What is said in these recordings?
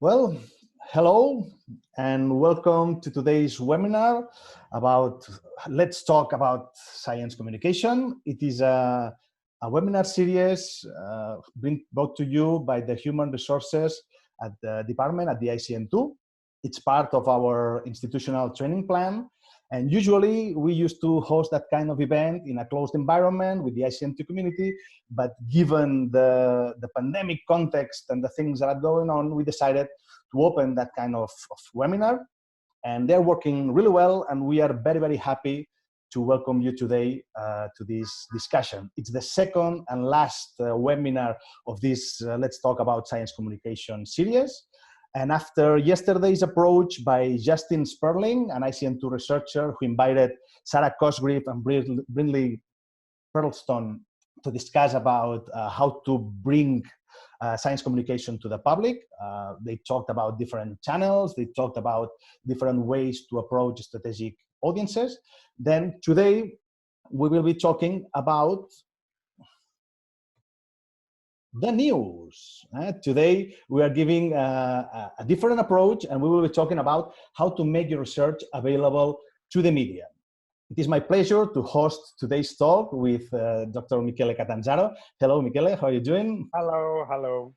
Well, hello and welcome to today's webinar about let's talk about science communication. It is a webinar series brought to you by the Human Resources at the department at the ICN2. It's part of our institutional training plan. And usually we used to host that kind of event in a closed environment with the ICN2 community. But given the pandemic context and the things that are going on, we decided to open that kind of webinar. And they're working really well. And we are very, very happy to welcome you today to this discussion. It's the second and last webinar of this Let's Talk About Science Communication series. And after yesterday's approach by Justin Sperling, an ICN2 researcher who invited Sarah Cosgrave and Brindley Pearlstone to discuss about how to bring science communication to the public. They talked about different channels. They talked about different ways to approach strategic audiences. Then today, we will be talking about the news. Today, we are giving a different approach, and we will be talking about how to make your research available to the media. It is my pleasure to host today's talk with Dr. Michele Catanzaro. Hello, Michele, how are you doing? Hello, hello.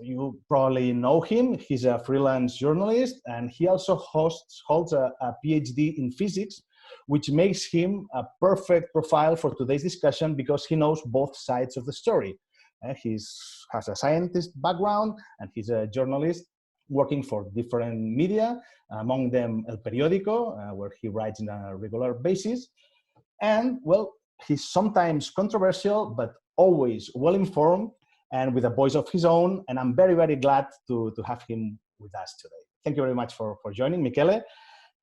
You probably know him. He's a freelance journalist, and he also holds a PhD in physics, which makes him a perfect profile for today's discussion because he knows both sides of the story. He has a scientist background, and he's a journalist working for different media, among them El Periódico, where he writes on a regular basis. And, well, he's sometimes controversial, but always well-informed and with a voice of his own. And I'm very, very glad to have him with us today. Thank you very much for joining, Michele.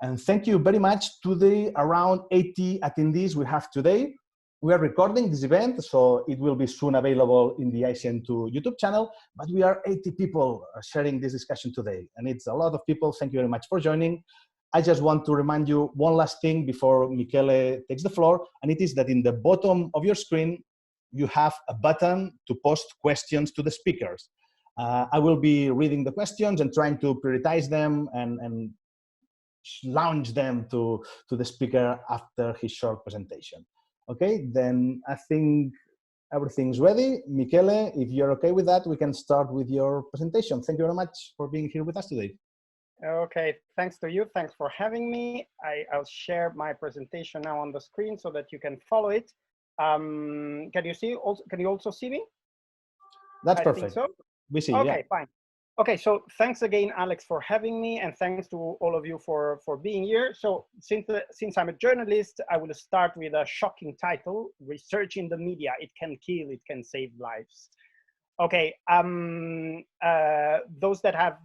And thank you very much to the around 80 attendees we have today. We are recording this event, so it will be soon available in the ICN2 YouTube channel, but we are 80 people sharing this discussion today, and it's a lot of people. Thank you very much for joining. I just want to remind you one last thing before Michele takes the floor, and it is that in the bottom of your screen, you have a button to post questions to the speakers. I will be reading the questions and trying to prioritize them and launch them to the speaker after his short presentation. Okay, then I think everything's ready. Michele, if you're okay with that, we can start with your presentation. Thank you very much for being here with us today. Okay, thanks to you. Thanks for having me. I'll share my presentation now on the screen so that you can follow it. Can you also see me? That's perfect. I think so. We see. Okay, yeah. fine. Okay, so thanks again, Alex, for having me, and thanks to all of you for being here. So since I'm a journalist, I will start with a shocking title: Research in the Media. It can kill, it can save lives. Okay, those that have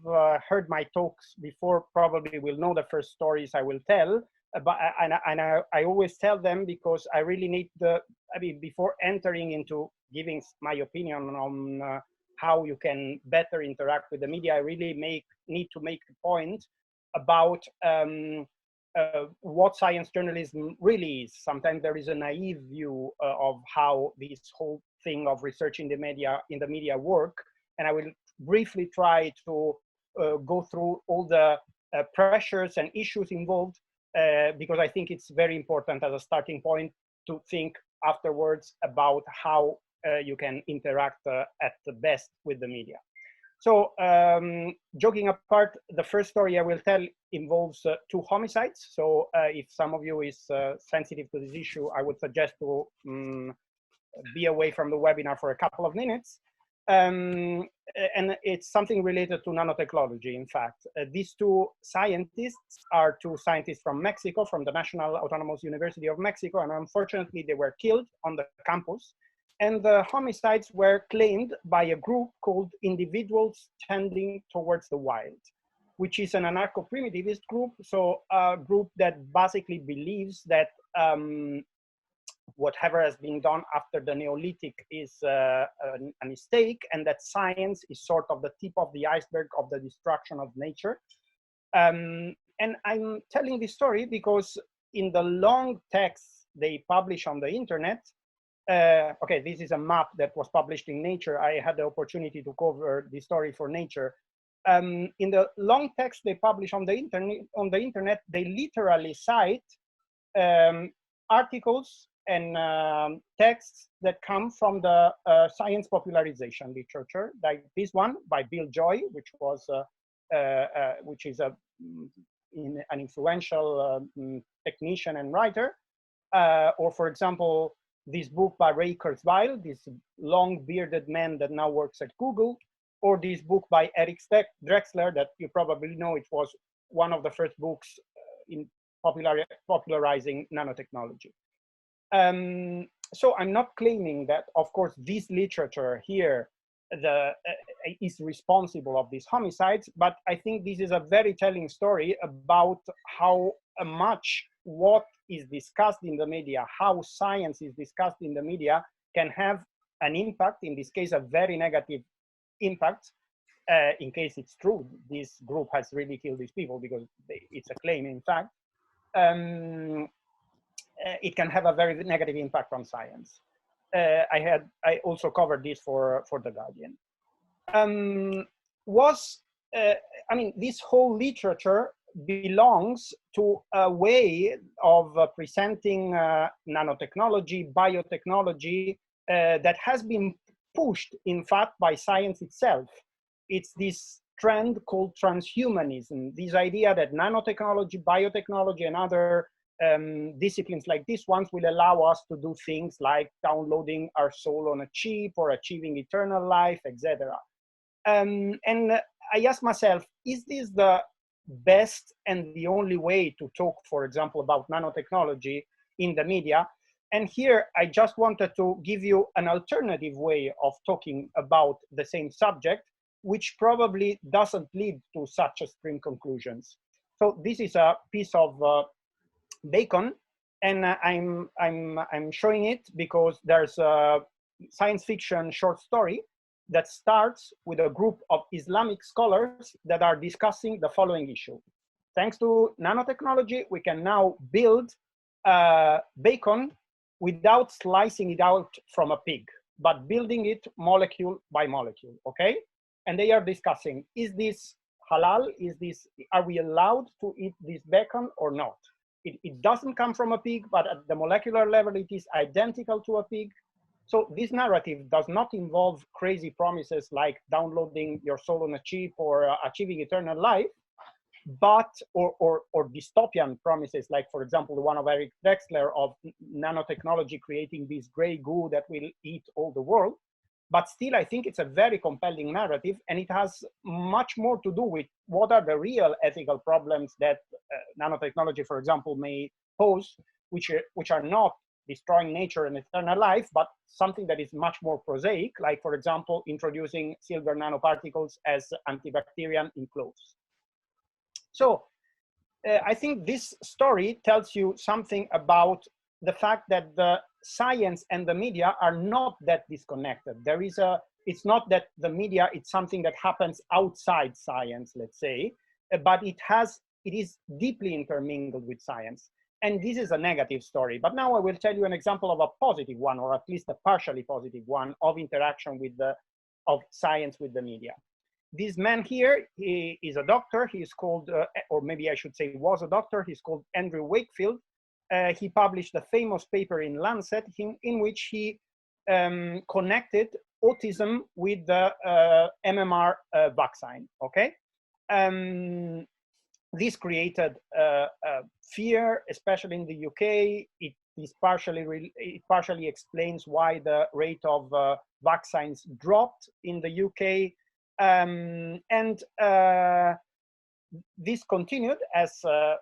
heard my talks before probably will know the first stories I will tell, but I always tell them because I really need before entering into giving my opinion on how you can better interact with the media, I really need to make a point about what science journalism really is. Sometimes there is a naive view of how this whole thing of research in the media work, and I will briefly try to go through all the pressures and issues involved because I think it's very important as a starting point to think afterwards about how you can interact at the best with the media. So joking apart, the first story I will tell involves 2 homicides. So if some of you is sensitive to this issue, I would suggest to be away from the webinar for a couple of minutes. And it's something related to nanotechnology, in fact. These 2 scientists are 2 scientists from Mexico, from the National Autonomous University of Mexico, and unfortunately they were killed on the campus. And the homicides were claimed by a group called Individuals Tending Towards the Wild, which is an anarcho-primitivist group, so a group that basically believes that whatever has been done after the Neolithic is a mistake, and that science is sort of the tip of the iceberg of the destruction of nature. And I'm telling this story because in the long texts they publish on the internet, Okay, this is a map that was published in Nature. I had the opportunity to cover the story for Nature. In the long text they publish on the internet, they literally cite articles and texts that come from the science popularization literature, like this one by Bill Joy, which is an influential technician and writer, or for example, this book by Ray Kurzweil, this long bearded man that now works at Google, or this book by Eric Drexler that you probably know. It was one of the first books in popularizing nanotechnology. So I'm not claiming that, of course, this literature here is responsible of these homicides, but I think this is a very telling story about how much what is discussed in the media, how science is discussed in the media, can have an impact, in this case, a very negative impact, in case it's true, this group has really killed these people, because it's a claim, in fact. It can have a very negative impact on science. I also covered this for The Guardian. This whole literature belongs to a way of presenting nanotechnology, biotechnology, that has been pushed, in fact, by science itself. It's this trend called transhumanism, this idea that nanotechnology, biotechnology, and other disciplines like these ones will allow us to do things like downloading our soul on a chip or achieving eternal life, etc. And I asked myself, is this the best and the only way to talk, for example, about nanotechnology in the media? And here I just wanted to give you an alternative way of talking about the same subject, which probably doesn't lead to such extreme conclusions. So this is a piece of bacon, and I'm showing it because there's a science fiction short story that starts with a group of Islamic scholars that are discussing the following issue. Thanks to nanotechnology, we can now build bacon without slicing it out from a pig, but building it molecule by molecule, okay? And they are discussing, is this halal? Are we allowed to eat this bacon or not? It doesn't come from a pig, but at the molecular level, it is identical to a pig. So this narrative does not involve crazy promises like downloading your soul on a chip or achieving eternal life, but or dystopian promises like, for example, the one of Eric Drexler of nanotechnology creating this gray goo that will eat all the world. But still, I think it's a very compelling narrative, and it has much more to do with what are the real ethical problems that nanotechnology, for example, may pose, which are not destroying nature and eternal life, but something that is much more prosaic, like, for example, introducing silver nanoparticles as antibacterial in clothes. So I think this story tells you something about the fact that the science and the media are not that disconnected. It's not that the media, it's something that happens outside science, let's say, but it is deeply intermingled with science. And this is a negative story. But now I will tell you an example of a positive one, or at least a partially positive one, of interaction of science with the media. This man here, he is a doctor. He is called, or maybe I should say was a doctor. He's called Andrew Wakefield. He published a famous paper in Lancet in which he connected autism with the MMR vaccine, okay? This created fear, especially in the UK. It partially explains why the rate of vaccines dropped in the UK. This continued as a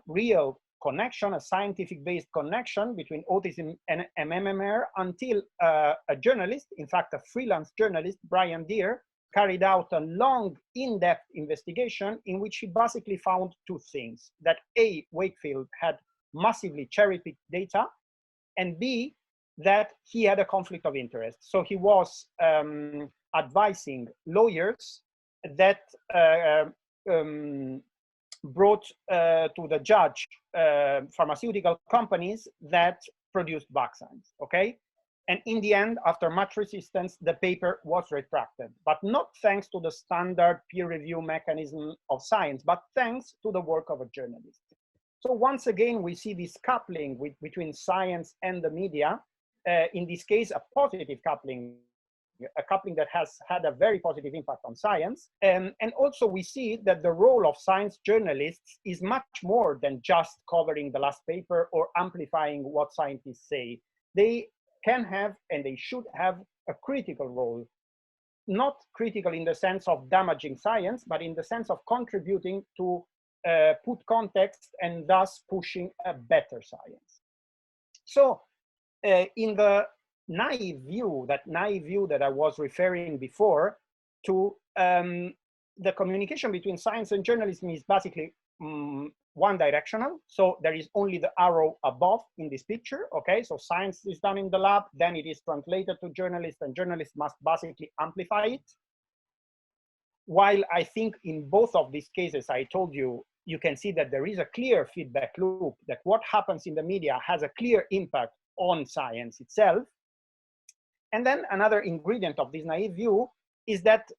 real connection, a scientific-based connection between autism and MMR, until a journalist, in fact, a freelance journalist, Brian Deere, carried out a long, in-depth investigation in which he basically found two things: that A, Wakefield had massively cherry-picked data, and B, that he had a conflict of interest. So he was advising lawyers that brought to the judge pharmaceutical companies that produced vaccines, okay? And in the end, after much resistance, the paper was retracted, but not thanks to the standard peer review mechanism of science, but thanks to the work of a journalist. So once again, we see this coupling between science and the media, in this case, a positive coupling, a coupling that has had a very positive impact on science. And also we see that the role of science journalists is much more than just covering the last paper or amplifying what scientists say. They can have, and they should have, a critical role. Not critical in the sense of damaging science, but in the sense of contributing to put context and thus pushing a better science. So in the naive view that I was referring before to, the communication between science and journalism is basically one directional. So there is only the arrow above in this picture, okay? So science is done in the lab, then it is translated to journalists, and journalists must basically amplify it. While I think in both of these cases, I told you, you can see that there is a clear feedback loop, that what happens in the media has a clear impact on science itself. And then another ingredient of this naive view is that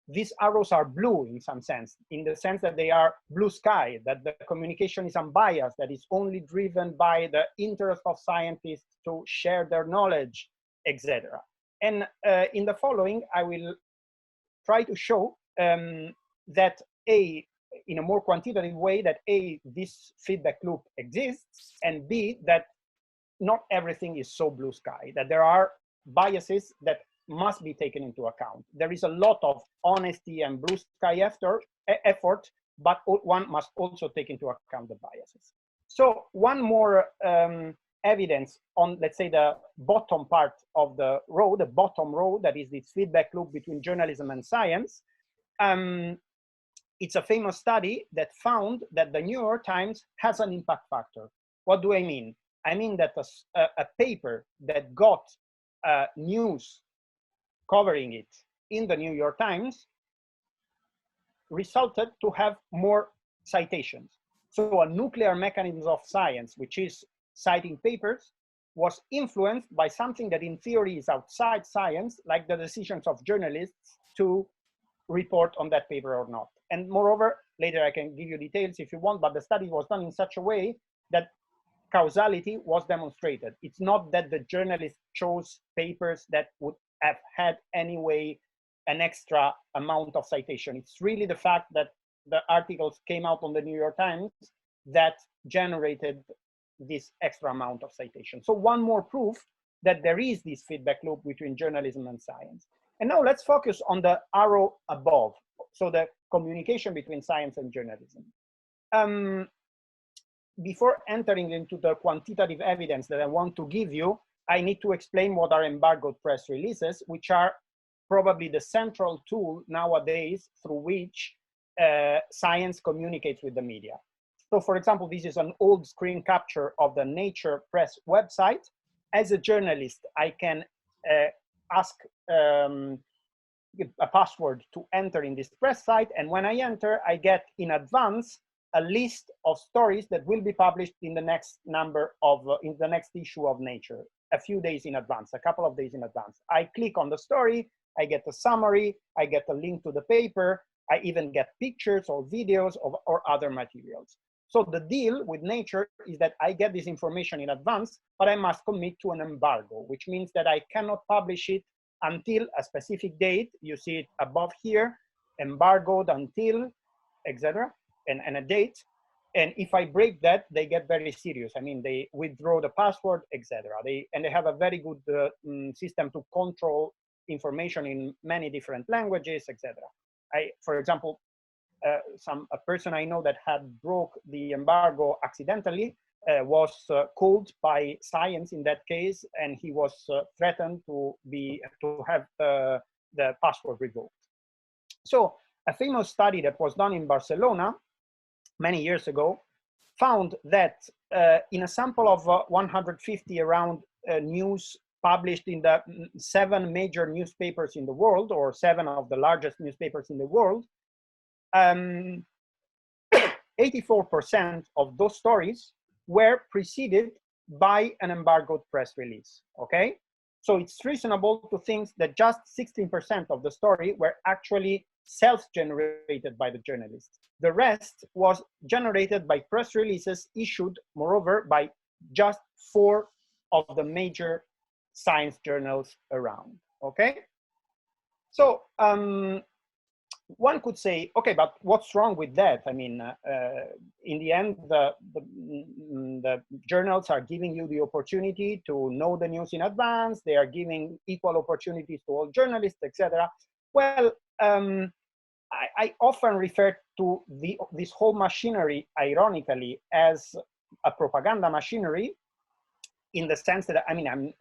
these arrows are blue in some sense, in the sense that they are blue sky, that the communication is unbiased, that is only driven by the interest of scientists to share their knowledge, etc. And in the following, I will try to show that in a more quantitative way, that this feedback loop exists, and B, that not everything is so blue sky, that there are biases that must be taken into account. There is a lot of honesty and blue sky effort, but one must also take into account the biases. So one more evidence on, let's say, the bottom part of the row, the bottom row, that is this feedback loop between journalism and science. It's a famous study that found that the New York Times has an impact factor. What do I mean? I mean that a paper that got news covering it in the New York Times resulted to have more citations. So a nuclear mechanism of science, which is citing papers, was influenced by something that in theory is outside science, like the decisions of journalists to report on that paper or not. And moreover, later I can give you details if you want, but the study was done in such a way that causality was demonstrated. It's not that the journalist chose papers that would have had anyway an extra amount of citation. It's really the fact that the articles came out on the New York Times that generated this extra amount of citation. So one more proof that there is this feedback loop between journalism and science. And now let's focus on the arrow above. So the communication between science and journalism. Before entering into the quantitative evidence that I want to give you, I need to explain what are embargoed press releases, which are probably the central tool nowadays through which science communicates with the media. So for example, this is an old screen capture of the Nature Press website. As a journalist, I can ask a password to enter in this press site. And when I enter, I get in advance a list of stories that will be published in the next number of, in the next issue of Nature, a few days in advance, a couple of days in advance. I click on the story, I get a summary, I get a link to the paper, I even get pictures or videos or other materials. So the deal with Nature is that I get this information in advance, but I must commit to an embargo, which means that I cannot publish it until a specific date. You see it above here, embargoed until, etc., and a date. And if I break that, they get very serious. I mean, they withdraw the password, etc. They have a very good system to control information in many different languages, etc. For example, a person I know that had broke the embargo accidentally was called by science in that case, and he was threatened to have the password revoked. So a famous study that was done in Barcelona many years ago found that in a sample of 150 around news published in the 7 major newspapers in the world, or 7 of the largest newspapers in the world, 84% of those stories were preceded by an embargoed press release, okay? So it's reasonable to think that just 16% of the story were actually self-generated by the journalists. The rest was generated by press releases issued, moreover, by just 4 of the major science journals around, okay? So one could say, okay, but what's wrong with that? I mean, in the end, the journals are giving you the opportunity to know the news in advance. They are giving equal opportunities to all journalists, etc. Well, I often refer to this whole machinery, ironically, as a propaganda machinery, in the sense that, I mean,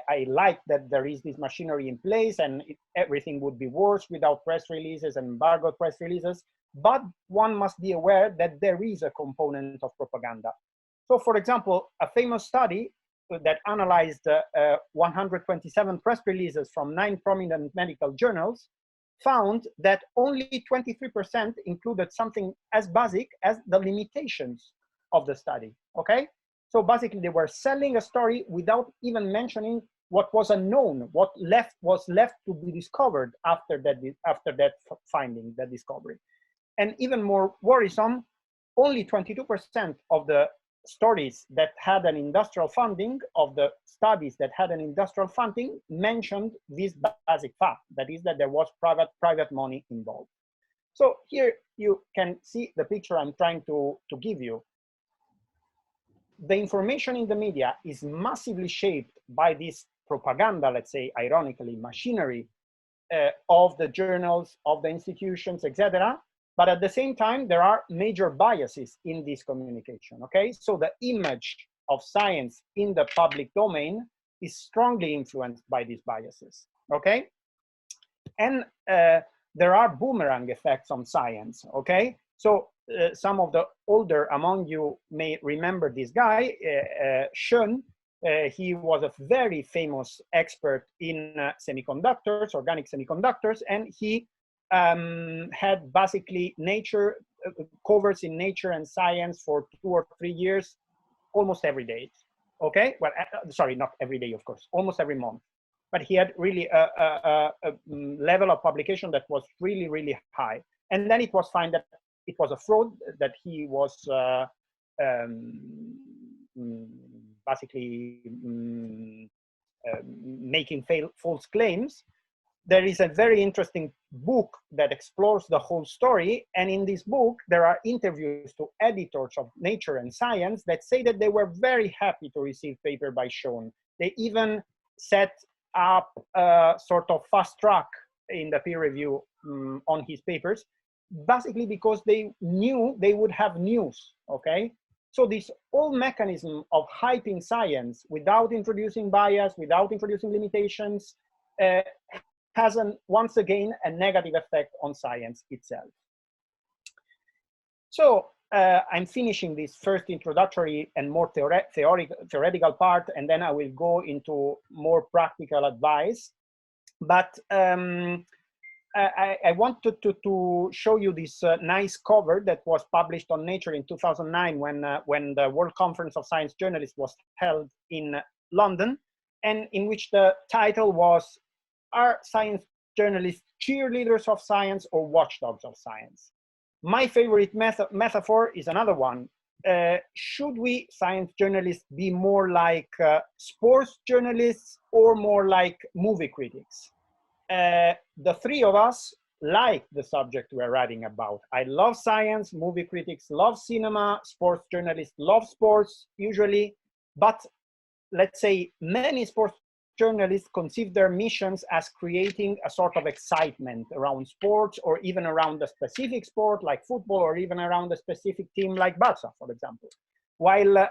I like that there is this machinery in place, and everything would be worse without press releases and embargoed press releases. But one must be aware that there is a component of propaganda. So, for example, a famous study that analyzed 127 press releases from 9 prominent medical journals found that only 23% included something as basic as the limitations of the study, okay? So basically they were selling a story without even mentioning what was unknown, what was left to be discovered after that finding, that discovery. And even more worrisome, only 22% of the stories that had an industrial funding, of the studies that had an industrial funding, mentioned this basic fact, that is that there was private money involved. So here you can see the picture I'm trying to give you. The information in the media is massively shaped by this propaganda, let's say, ironically, machinery of the journals, of the institutions, etc. But at the same time, there are major biases in this communication, okay? So the image of science in the public domain is strongly influenced by these biases, okay? And there are boomerang effects on science, okay? So some of the older among you may remember this guy, Schoen. He was a very famous expert in semiconductors, organic semiconductors, and he had basically Nature covers in Nature and Science for 2 or 3 years, almost every day. Okay, well, sorry, not every day, of course, almost every month. But he had really a level of publication that was really, really high. And then it was found that it was a fraud, that he was basically making false claims. There is a very interesting book that explores the whole story. And in this book, there are interviews to editors of Nature and Science that say that they were very happy to receive paper by Schoen. They even set up a sort of fast track in the peer review on his papers, basically because they knew they would have news, okay? So this whole mechanism of hyping science without introducing bias, without introducing limitations, has once again a negative effect on science itself. So I'm finishing this first introductory and more theoretical part, and then I will go into more practical advice. But I wanted to show you this nice cover that was published on Nature in 2009 when the World Conference of Science Journalists was held in London, and in which the title was, "Are science journalists cheerleaders of science or watchdogs of science?" My favorite metaphor is another one. Should we, science journalists, be more like sports journalists or more like movie critics? The three of us like the subject we're writing about. I love science, movie critics love cinema, sports journalists love sports usually, but let's say many sports journalists conceive their missions as creating a sort of excitement around sports, or even around a specific sport like football, or even around a specific team like Barca, for example. While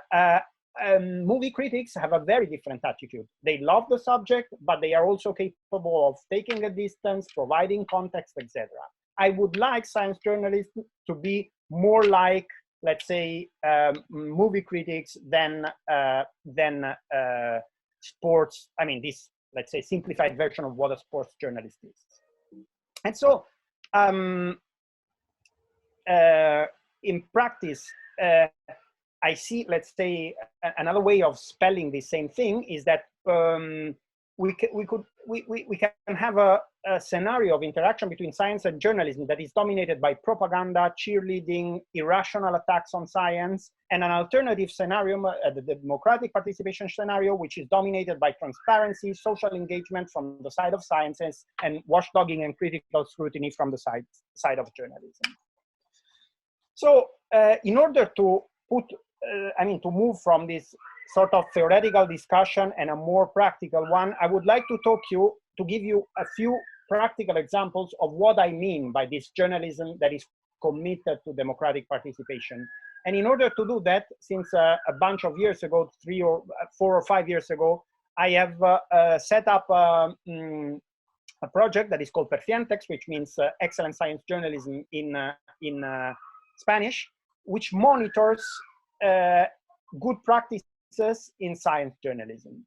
movie critics have a very different attitude. They love the subject, but they are also capable of taking a distance, providing context, etc. I would like science journalists to be more like, let's say, movie critics than sports. I mean, this, let's say, simplified version of what a sports journalist is. And so, in practice, I see, let's say, another way of spelling the same thing is that we can have a scenario of interaction between science and journalism that is dominated by propaganda, cheerleading, irrational attacks on science, and an alternative scenario, the democratic participation scenario, which is dominated by transparency, social engagement from the side of sciences, and watchdogging and critical scrutiny from the side of journalism. So in order to put, to move from this sort of theoretical discussion and a more practical one, I would like to give you a few practical examples of what I mean by this journalism that is committed to democratic participation. And in order to do that, since a bunch of years ago, 4 or 5 years ago, I have set up a project that is called Perfientex, which means excellent science journalism in Spanish, which monitors good practices in science journalism.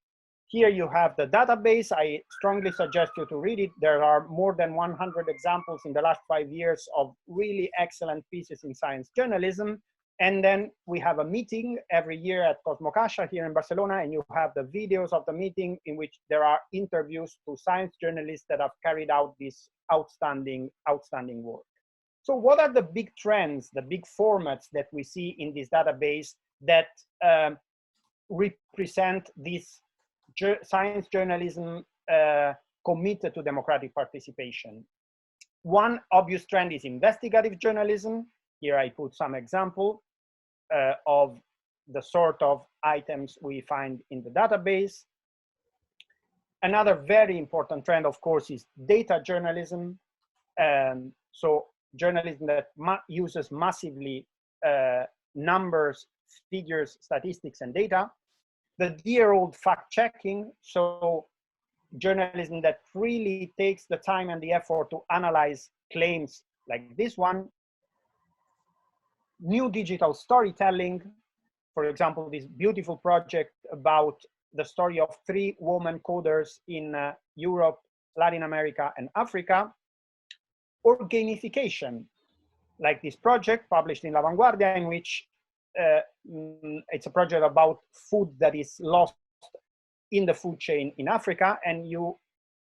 Here you have the database. I strongly suggest you to read it. There are more than 100 examples in the last 5 years of really excellent pieces in science journalism. And then we have a meeting every year at Cosmocaixa here in Barcelona, and you have the videos of the meeting in which there are interviews to science journalists that have carried out this outstanding work. So what are the big trends, the big formats that we see in this database that represent this science journalism committed to democratic participation? One obvious trend is investigative journalism. Here I put some example of the sort of items we find in the database. Another very important trend, of course, is data journalism. So journalism that uses massively numbers, figures, statistics, and data. The dear old fact-checking, so journalism that really takes the time and the effort to analyze claims like this one. New digital storytelling, for example, this beautiful project about the story of 3 women coders in Europe, Latin America, and Africa. Or gamification, like this project published in La Vanguardia, in which it's a project about food that is lost in the food chain in Africa, and you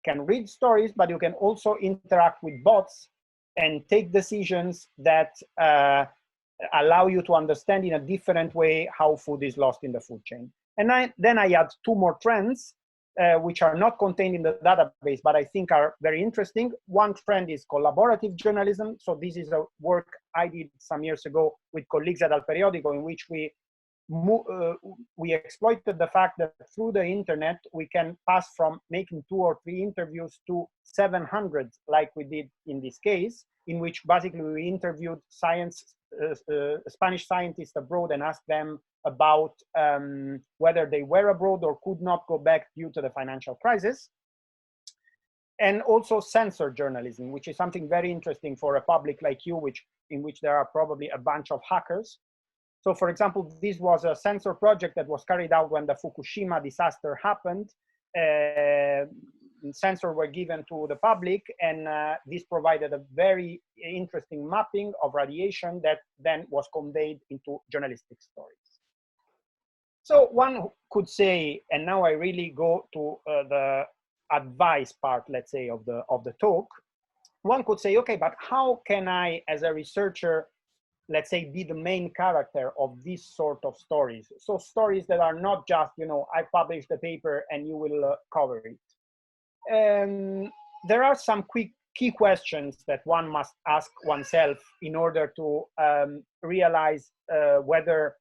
can read stories, but you can also interact with bots and take decisions that allow you to understand in a different way how food is lost in the food chain. And then I add 2 more trends, which are not contained in the database, but I think are very interesting. One trend is collaborative journalism. So this is a work I did some years ago with colleagues at El Periódico, in which we exploited the fact that through the internet, we can pass from making 2 or 3 interviews to 700, like we did in this case, in which basically we interviewed Spanish scientists abroad and asked them about whether they were abroad or could not go back due to the financial crisis. And also censored journalism, which is something very interesting for a public like you, in which there are probably a bunch of hackers. So for example, this was a censor project that was carried out when the Fukushima disaster happened. Censors were given to the public, and this provided a very interesting mapping of radiation that then was conveyed into journalistic stories. So one could say, and now I really go to the advice part, let's say, of the talk. One could say, okay, but how can I, as a researcher, let's say, be the main character of this sort of stories? So stories that are not just, I published the paper and you will cover it. There are some key questions that one must ask oneself in order to realize whether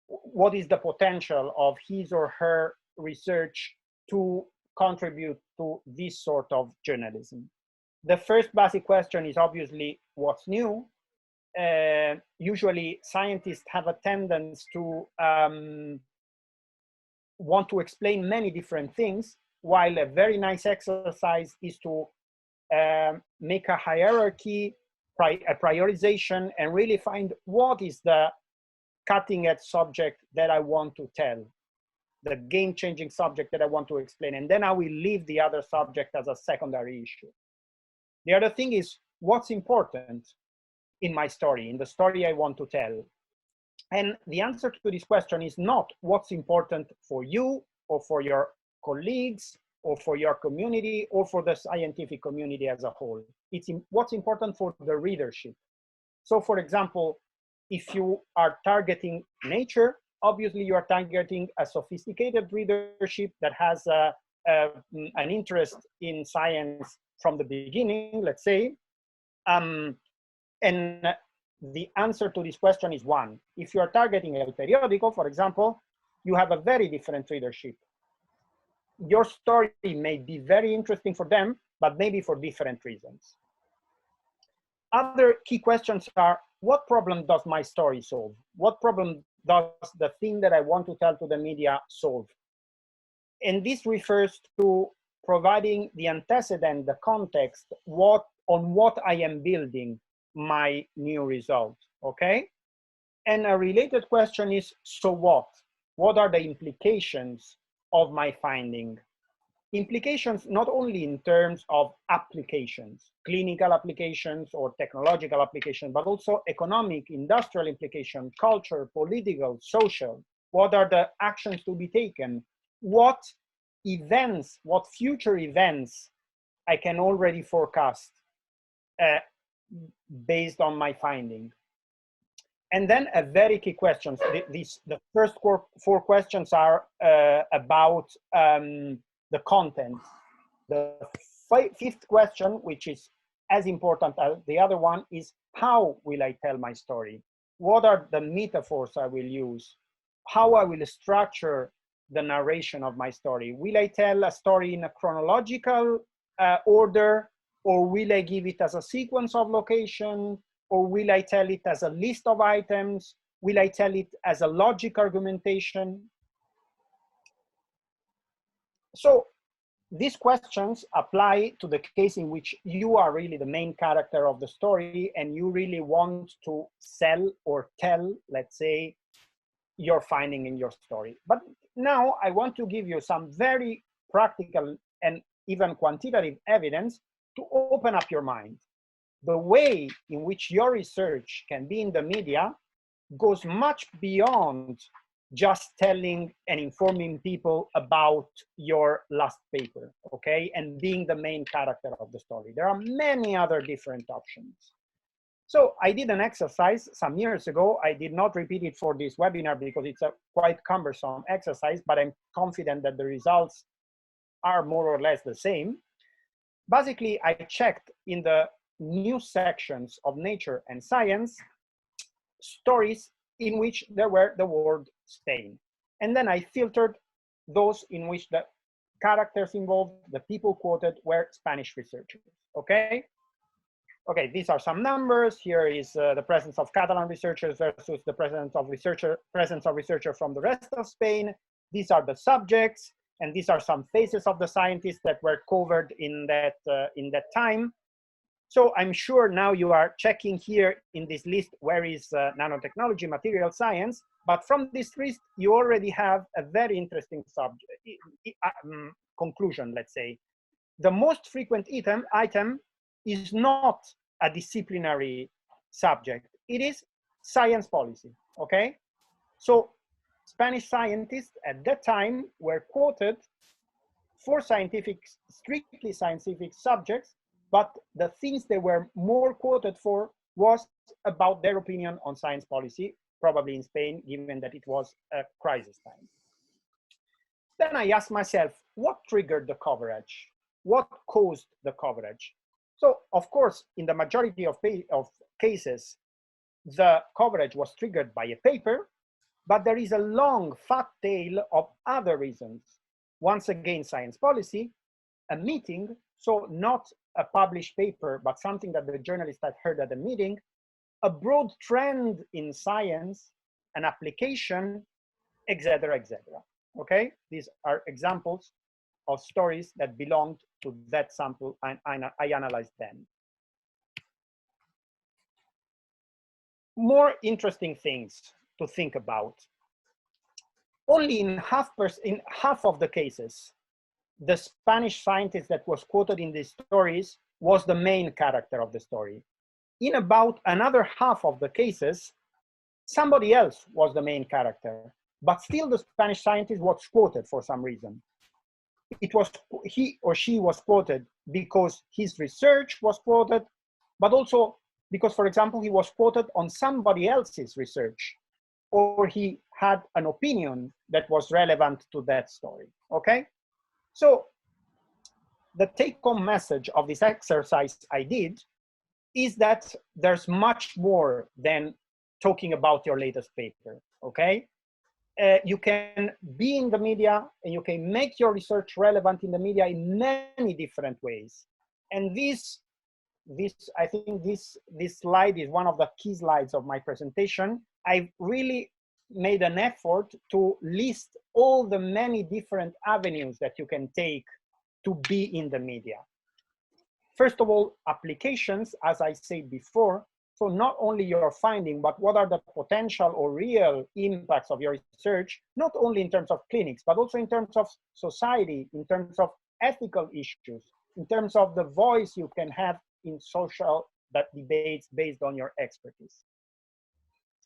what is the potential of his or her research to contribute to this sort of journalism. The first basic question is obviously what's new. Usually scientists have a tendency to want to explain many different things, while a very nice exercise is to make a hierarchy, a prioritization, and really find what is the cutting-edge subject that I want to tell, the game-changing subject that I want to explain, and then I will leave the other subject as a secondary issue. The other thing is what's important in my story, in the story I want to tell. And the answer to this question is not what's important for you or for your colleagues, or for your community, or for the scientific community as a whole. It's what's important for the readership. So for example, if you are targeting Nature, obviously you are targeting a sophisticated readership that has an interest in science from the beginning, let's say. And the answer to this question is one. If you are targeting El Periódico, for example, you have a very different readership. Your story may be very interesting for them, but maybe for different reasons. Other key questions are, what problem does my story solve? What problem does the thing that I want to tell to the media solve? And this refers to providing the antecedent, the context, on what I am building my new result, okay? And a related question is, so what? What are the implications of my finding? Implications not only in terms of applications, clinical applications or technological applications, but also economic, industrial implications, culture, political, social. What are the actions to be taken? What events, what future events I can already forecast based on my finding? And then a very key question. The first four questions are about the content. The fifth question, which is as important as the other one, is how will I tell my story? What are the metaphors I will use? How I will structure the narration of my story? Will I tell a story in a chronological order, or will I give it as a sequence of location, or will I tell it as a list of items? Will I tell it as a logic argumentation? So these questions apply to the case in which you are really the main character of the story and you really want to sell or tell, let's say, your finding in your story. But now I want to give you some very practical and even quantitative evidence to open up your mind. The way in which your research can be in the media goes much beyond just telling and informing people about your last paper, okay? And being the main character of the story. There are many other different options. So I did an exercise some years ago. I did not repeat it for this webinar because it's a quite cumbersome exercise, but I'm confident that the results are more or less the same. Basically, I checked in the news sections of Nature and Science stories in which there were the word Spain. And then I filtered those in which the characters involved, the people quoted, were Spanish researchers, okay? Okay, these are some numbers. Here is the presence of Catalan researchers versus the presence of researchers from the rest of Spain. These are the subjects, and these are some faces of the scientists that were covered in that time. So I'm sure now you are checking here in this list where is nanotechnology, material science, but from this list you already have a very interesting conclusion, let's say. The most frequent item is not a disciplinary subject, it is science policy, okay? So Spanish scientists at that time were quoted for strictly scientific subjects, but the things they were more quoted for was about their opinion on science policy, probably in Spain, given that it was a crisis time. Then I asked myself, what triggered the coverage? What caused the coverage? So, of course, in the majority of cases, the coverage was triggered by a paper, but there is a long, fat tail of other reasons. Once again, science policy, a meeting, so not a published paper, but something that the journalist had heard at the meeting, a broad trend in science, an application, etc., etc. Okay, these are examples of stories that belonged to that sample I analyzed then. More interesting things to think about. Only in half of the cases, the Spanish scientist that was quoted in these stories was the main character of the story. In about another half of the cases, somebody else was the main character, but still the Spanish scientist was quoted for some reason. he or she was quoted because his research was quoted, but also because, for example, he was quoted on somebody else's research, or he had an opinion that was relevant to that story, okay? So the take-home message of this exercise I did is that there's much more than talking about your latest paper, okay? You can be in the media and you can make your research relevant in the media in many different ways. And I think this slide is one of the key slides of my presentation. I've really made an effort to list all the many different avenues that you can take to be in the media. First of all, applications, as I said before. So not only your finding, but what are the potential or real impacts of your research, not only in terms of clinics, but also in terms of society, in terms of ethical issues, in terms of the voice you can have in social debates based on your expertise.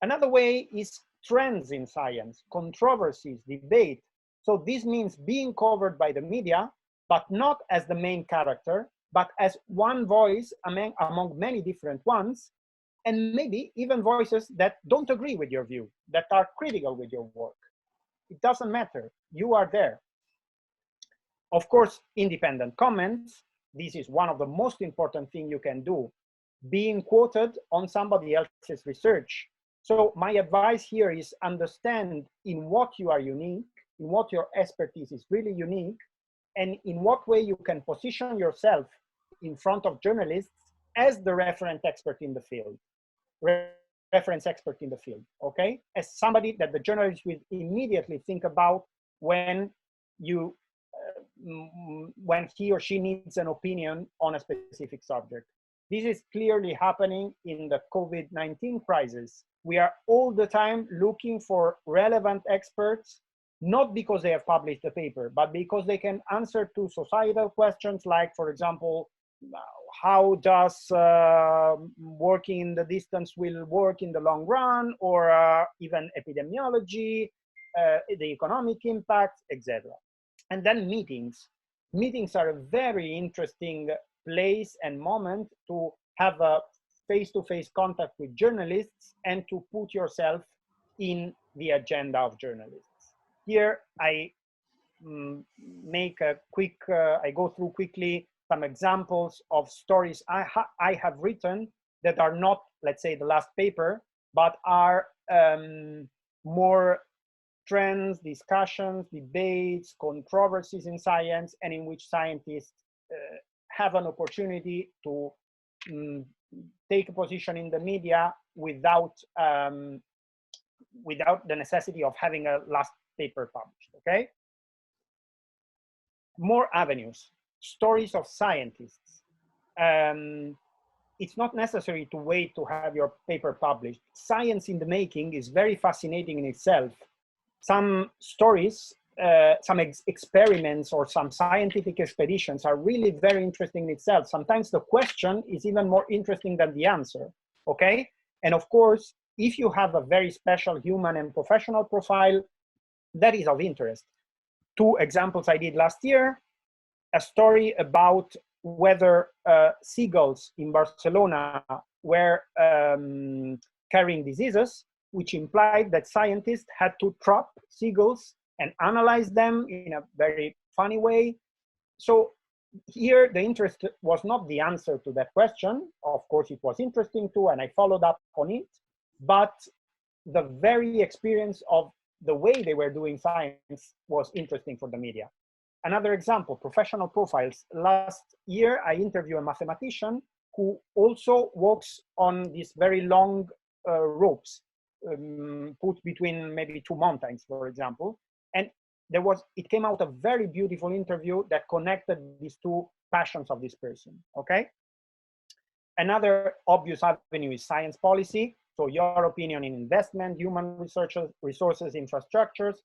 Another way is trends in science, controversies, debate. So this means being covered by the media, but not as the main character, but as one voice among many different ones, and maybe even voices that don't agree with your view, that are critical with your work. It doesn't matter, you are there. Of course, independent comments. This is one of the most important things you can do, being quoted on somebody else's research. So my advice here is understand in what you are unique, in what your expertise is really unique, and in what way you can position yourself in front of journalists as the reference expert in the field. Okay? As somebody that the journalist will immediately think about when he or she needs an opinion on a specific subject. This is clearly happening in the COVID-19 crisis. We are all the time looking for relevant experts, not because they have published a paper, but because they can answer to societal questions like, for example, how does working in the distance will work in the long run, or even epidemiology, the economic impact, etc. And then meetings. Meetings are a very interesting place and moment to have a face-to-face contact with journalists and to put yourself in the agenda of journalists. Here I make a quick, I go through quickly some examples of stories I have written that are not, let's say, the last paper, but are more trends, discussions, debates, controversies in science, and in which scientists have an opportunity to take a position in the media without the necessity of having a last paper published, okay? More avenues, stories of scientists. It's not necessary to wait to have your paper published. Science in the making is very fascinating in itself. Some stories, some experiments or some scientific expeditions are really very interesting in itself. Sometimes the question is even more interesting than the answer, okay? And of course, if you have a very special human and professional profile, that is of interest. Two examples I did last year, a story about whether seagulls in Barcelona were carrying diseases, which implied that scientists had to trap seagulls and analyze them in a very funny way. So here the interest was not the answer to that question. Of course, it was interesting too, and I followed up on it, but the very experience of the way they were doing science was interesting for the media. Another example, professional profiles. Last year, I interviewed a mathematician who also walks on these very long ropes put between maybe two mountains, for example. And it came out a very beautiful interview that connected these two passions of this person, okay? Another obvious avenue is science policy. So your opinion in investment, human resources, infrastructures,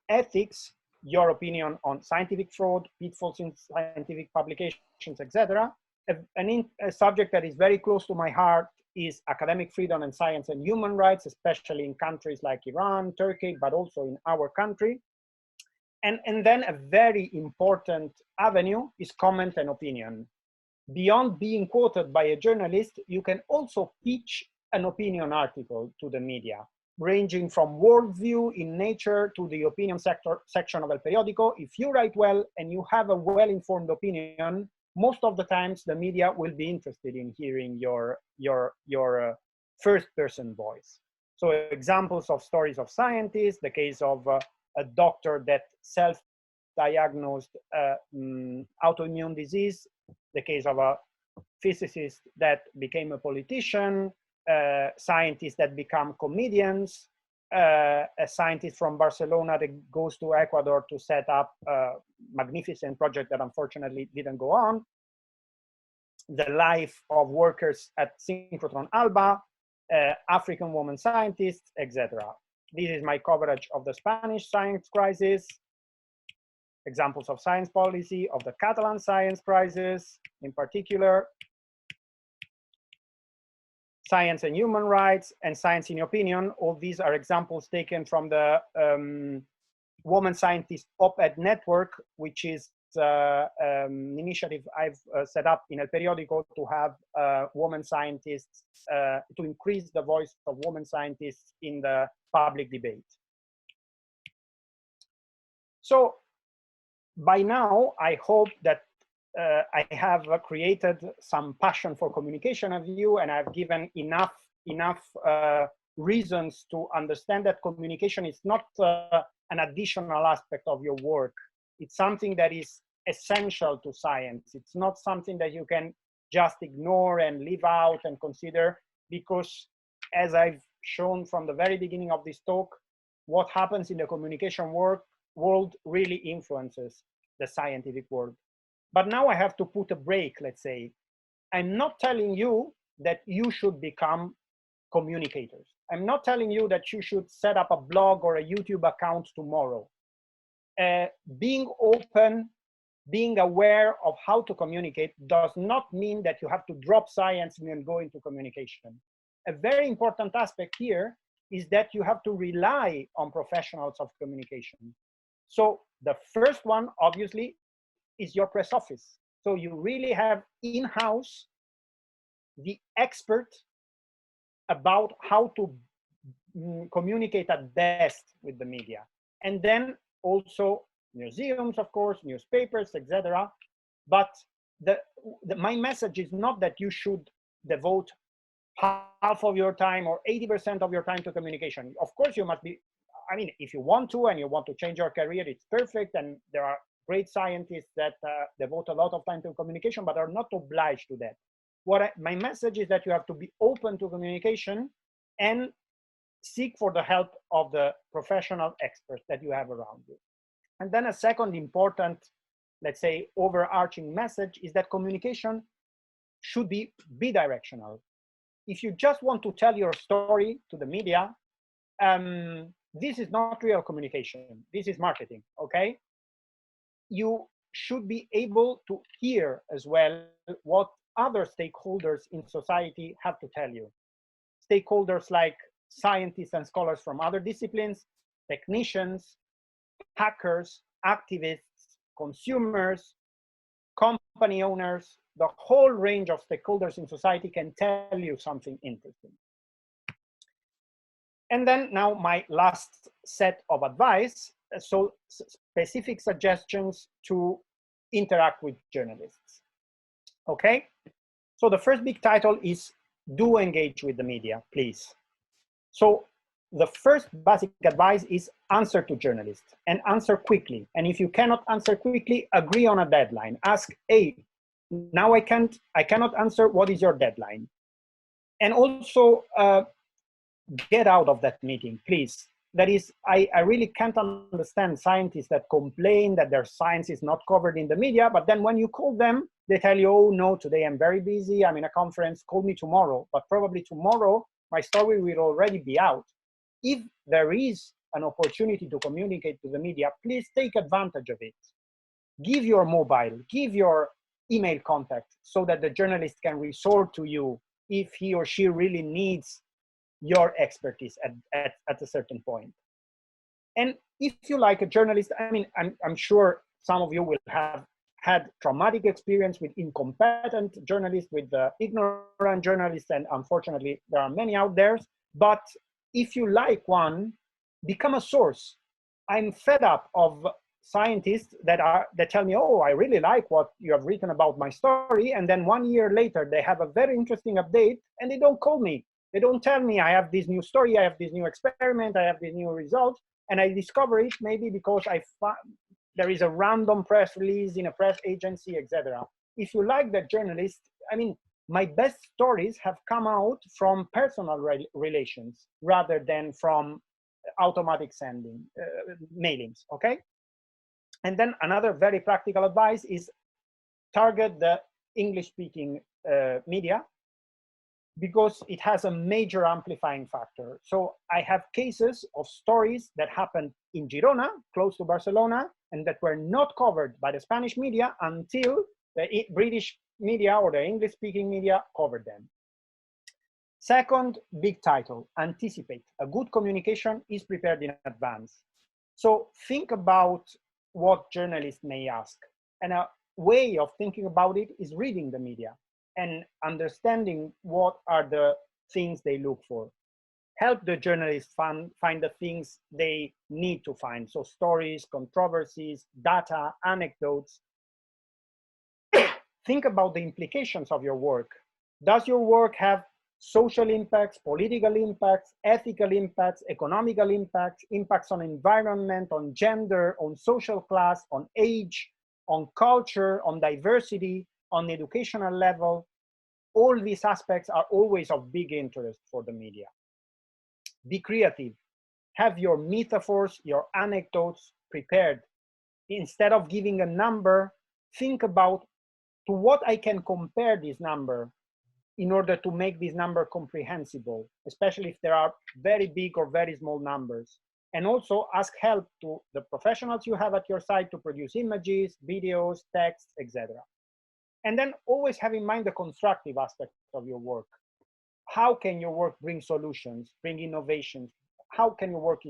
ethics, your opinion on scientific fraud, pitfalls in scientific publications, etc. A subject that is very close to my heart is academic freedom and science and human rights, especially in countries like Iran, Turkey, but also in our country. And then a very important avenue is comment and opinion. Beyond being quoted by a journalist, you can also pitch an opinion article to the media, ranging from worldview in Nature to the opinion section of El Periódico. If you write well and you have a well-informed opinion, most of the times the media will be interested in hearing your first-person voice. So examples of stories of scientists, the case of a doctor that self-diagnosed autoimmune disease, the case of a physicist that became a politician, scientists that become comedians, a scientist from Barcelona that goes to Ecuador to set up a magnificent project that unfortunately didn't go on, the life of workers at Synchrotron Alba, African woman scientists, etc. This is my coverage of the Spanish science crisis, examples of science policy, of the Catalan science crisis in particular, science and human rights, and science in opinion. All these are examples taken from the Woman Scientist Op-Ed Network, which is an initiative I've set up in El Periódico to have women scientists, to increase the voice of women scientists in the public debate. So by now, I hope that I have created some passion for communication of you, and I've given enough reasons to understand that communication is not an additional aspect of your work. It's something that is essential to science. It's not something that you can just ignore and leave out and consider, because as I've shown from the very beginning of this talk, what happens in the communication world really influences the scientific world. But now I have to put a break, let's say. I'm not telling you that you should become communicators. I'm not telling you that you should set up a blog or a YouTube account tomorrow. Being open, being aware of how to communicate does not mean that you have to drop science and go into communication. A very important aspect here is that you have to rely on professionals of communication. So the first one, obviously, is your press office. So you really have in-house the expert about how to communicate at best with the media. And then also museums, of course, newspapers, etc. But my message is not that you should devote half of your time or 80% of your time to communication. Of course, you must be, I mean, if you want to and you want to change your career, it's perfect. And there are great scientists that devote a lot of time to communication, but are not obliged to that. My message is that you have to be open to communication and seek for the help of the professional experts that you have around you. And then a second important, let's say, overarching message is that communication should be bidirectional. If you just want to tell your story to the media, this is not real communication. This is marketing, okay? You should be able to hear as well what other stakeholders in society have to tell you. Stakeholders like scientists and scholars from other disciplines, technicians, hackers, activists, consumers, company owners, the whole range of stakeholders in society can tell you something interesting. And then now my last set of advice, so specific suggestions to interact with journalists. Okay, so the first big title is do engage with the media, please. So the first basic advice is answer to journalists and answer quickly. And if you cannot answer quickly, agree on a deadline. Ask, hey, now I cannot answer, what is your deadline? And also get out of that meeting, please. That is, I really can't understand scientists that complain that their science is not covered in the media, but then when you call them, they tell you, oh no, today I'm very busy, I'm in a conference, call me tomorrow. But probably tomorrow, my story will already be out. If there is an opportunity to communicate to the media, please take advantage of it. Give your mobile, give your email contact so that the journalist can resort to you if he or she really needs your expertise at a certain point. And if you like a journalist, I mean, I'm sure some of you will have had traumatic experience with incompetent journalists, with ignorant journalists, and unfortunately, there are many out there. But if you like one, become a source. I'm fed up of scientists that tell me, oh, I really like what you have written about my story, and then 1 year later they have a very interesting update and they don't call me. They don't tell me I have this new story, I have this new experiment, I have this new result, and I discover it maybe because there is a random press release in a press agency, etc. If you like that journalist, I mean, my best stories have come out from personal relations rather than from automatic sending, mailings, okay? And then another very practical advice is target the English-speaking media, because it has a major amplifying factor. So I have cases of stories that happened in Girona, close to Barcelona, and that were not covered by the Spanish media until the British media or the English-speaking media covered them. Second big title, anticipate. A good communication is prepared in advance. So think about what journalists may ask. And a way of thinking about it is reading the media and understanding what are the things they look for. Help the journalists find the things they need to find. So stories, controversies, data, anecdotes. Think about the implications of your work. Does your work have social impacts, political impacts, ethical impacts, economical impacts, impacts on environment, on gender, on social class, on age, on culture, on diversity, on educational level? All these aspects are always of big interest for the media. Be creative. Have your metaphors, your anecdotes prepared. Instead of giving a number, think about to what I can compare this number in order to make this number comprehensible, especially if there are very big or very small numbers. And also ask help to the professionals you have at your side to produce images, videos, text, etc. And then always have in mind the constructive aspect of your work. How can your work bring solutions, bring innovations? How can your work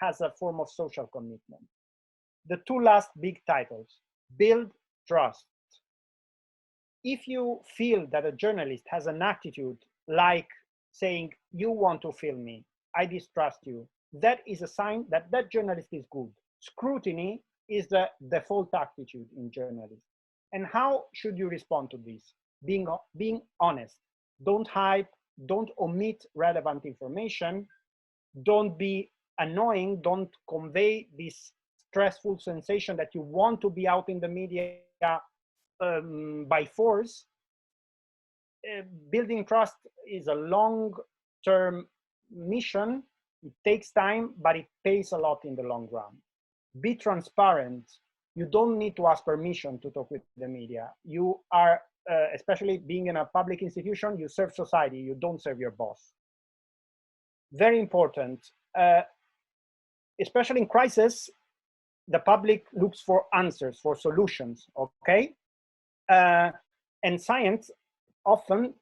has a form of social commitment? The two last big titles, build trust. If you feel that a journalist has an attitude like saying, you want to film me, I distrust you, that is a sign that that journalist is good. Scrutiny is the default attitude in journalism. And how should you respond to this? Being honest. Don't hype, don't omit relevant information, don't be annoying, don't convey this stressful sensation that you want to be out in the media by force. Building trust is a long-term mission. It takes time, but it pays a lot in the long run. Be transparent. You don't need to ask permission to talk with the media. You are, especially being in a public institution, you serve society, you don't serve your boss. Very important. Especially in crisis, the public looks for answers, for solutions, okay? And science often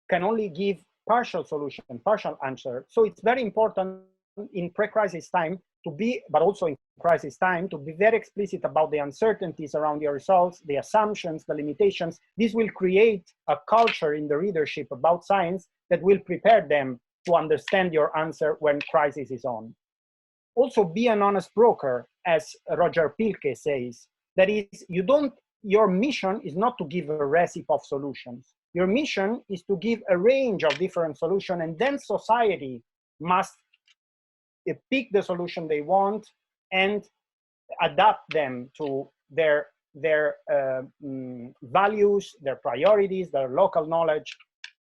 can only give partial solution, partial answer. So it's very important in pre-crisis time to be, but also in crisis time, to be very explicit about the uncertainties around your results, the assumptions, the limitations. This will create a culture in the readership about science that will prepare them to understand your answer when crisis is on. Also be an honest broker, as Roger Pilke says. That is, your mission is not to give a recipe of solutions. Your mission is to give a range of different solutions, and then society must pick the solution they want and adapt them to their values, their priorities, their local knowledge.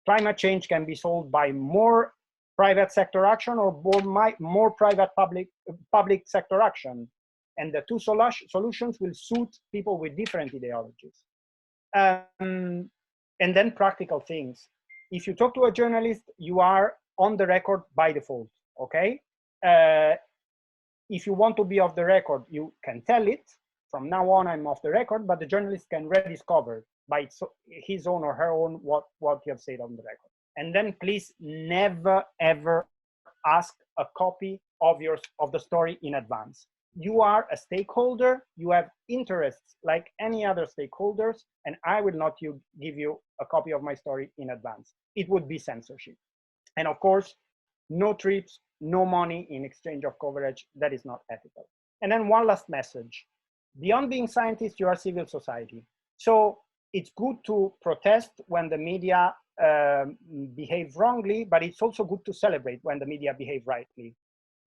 Climate change can be solved by more private sector action or more private public sector action. And the two solutions will suit people with different ideologies. And then practical things. If you talk to a journalist, you are on the record by default, okay? If you want to be off the record, you can tell it. From now on, I'm off the record, but the journalist can rediscover by his own or her own what you have said on the record. And then please never, ever ask a copy of the story in advance. You are a stakeholder, you have interests like any other stakeholders, and I will not give you a copy of my story in advance. It would be censorship. And of course, no trips, no money in exchange of coverage. That is not ethical. And then one last message. Beyond being scientists, you are civil society. So it's good to protest when the media behave wrongly, but it's also good to celebrate when the media behave rightly.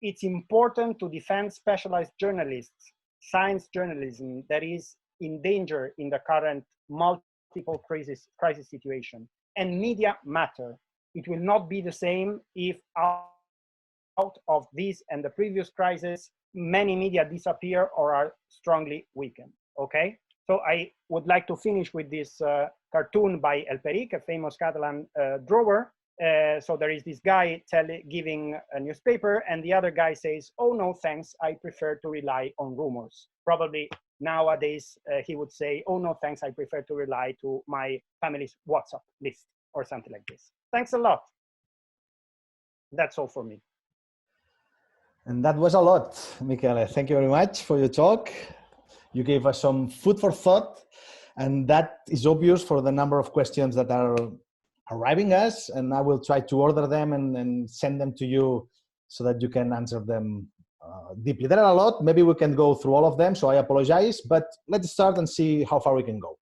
It's important to defend specialized journalists, science journalism that is in danger in the current multiple crisis situation. And media matter. It will not be the same if out of this and the previous crisis, many media disappear or are strongly weakened, okay? So I would like to finish with this cartoon by El Peric, a famous Catalan drawer. So there is this guy giving a newspaper, and the other guy says, "Oh no, thanks, I prefer to rely on rumors." Probably nowadays he would say, "Oh no, thanks, I prefer to rely to my family's WhatsApp list," or something like this. Thanks a lot. That's all for me. And that was a lot, Michele. Thank you very much for your talk. You gave us some food for thought, and that is obvious for the number of questions that are arriving us, and I will try to order them and send them to you so that you can answer them deeply. There are a lot. Maybe we can go through all of them, so I apologize, but let's start and see how far we can go.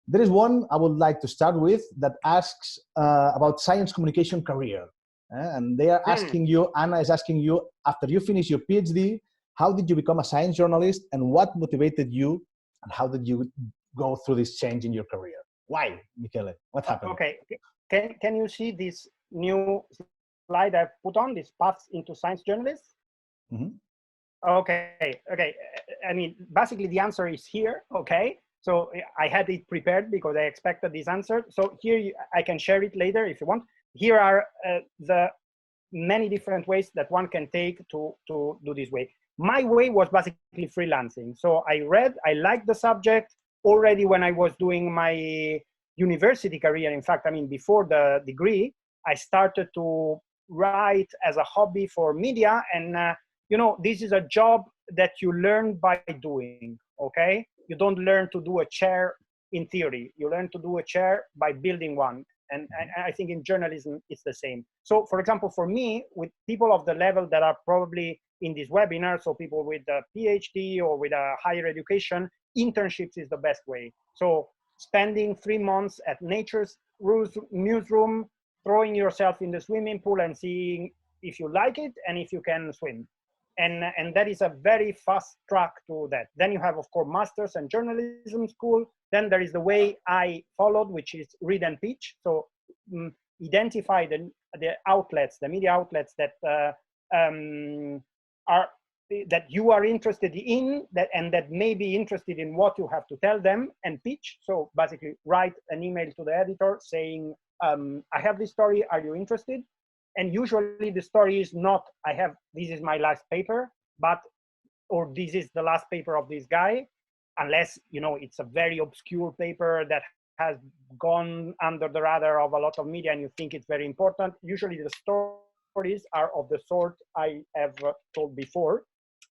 There is one I would like to start with that asks about science communication career. And they are asking you, Anna is asking you, after you finish your PhD, how did you become a science journalist and what motivated you and how did you go through this change in your career? Why, Michele? What happened? Okay, can you see this new slide I've put on, this paths into science journalists? Mm-hmm. Okay. I mean, basically the answer is here, okay? So I had it prepared because I expected this answer. So here I can share it later if you want. Here are the many different ways that one can take to do this way. My way was basically freelancing. So I liked the subject already when I was doing my university career. In fact, I mean, before the degree, I started to write as a hobby for media. And, you know, this is a job that you learn by doing, okay? You don't learn to do a chair in theory. You learn to do a chair by building one. And I think in journalism, it's the same. So for example, for me, with people of the level that are probably in this webinar, so people with a PhD or with a higher education, internships is the best way. So spending 3 months at Nature's newsroom, throwing yourself in the swimming pool and seeing if you like it and if you can swim. And that is a very fast track to that. Then you have, of course, masters and journalism school. Then there is the way I followed, which is read and pitch. So identify the outlets, the media outlets that that you are interested in, and that may be interested in what you have to tell them, and pitch. So basically write an email to the editor saying, I have this story, are you interested? And usually the story is not, this is my last paper, or this is the last paper of this guy, unless, you know, it's a very obscure paper that has gone under the radar of a lot of media and you think it's very important. Usually the stories are of the sort I have told before.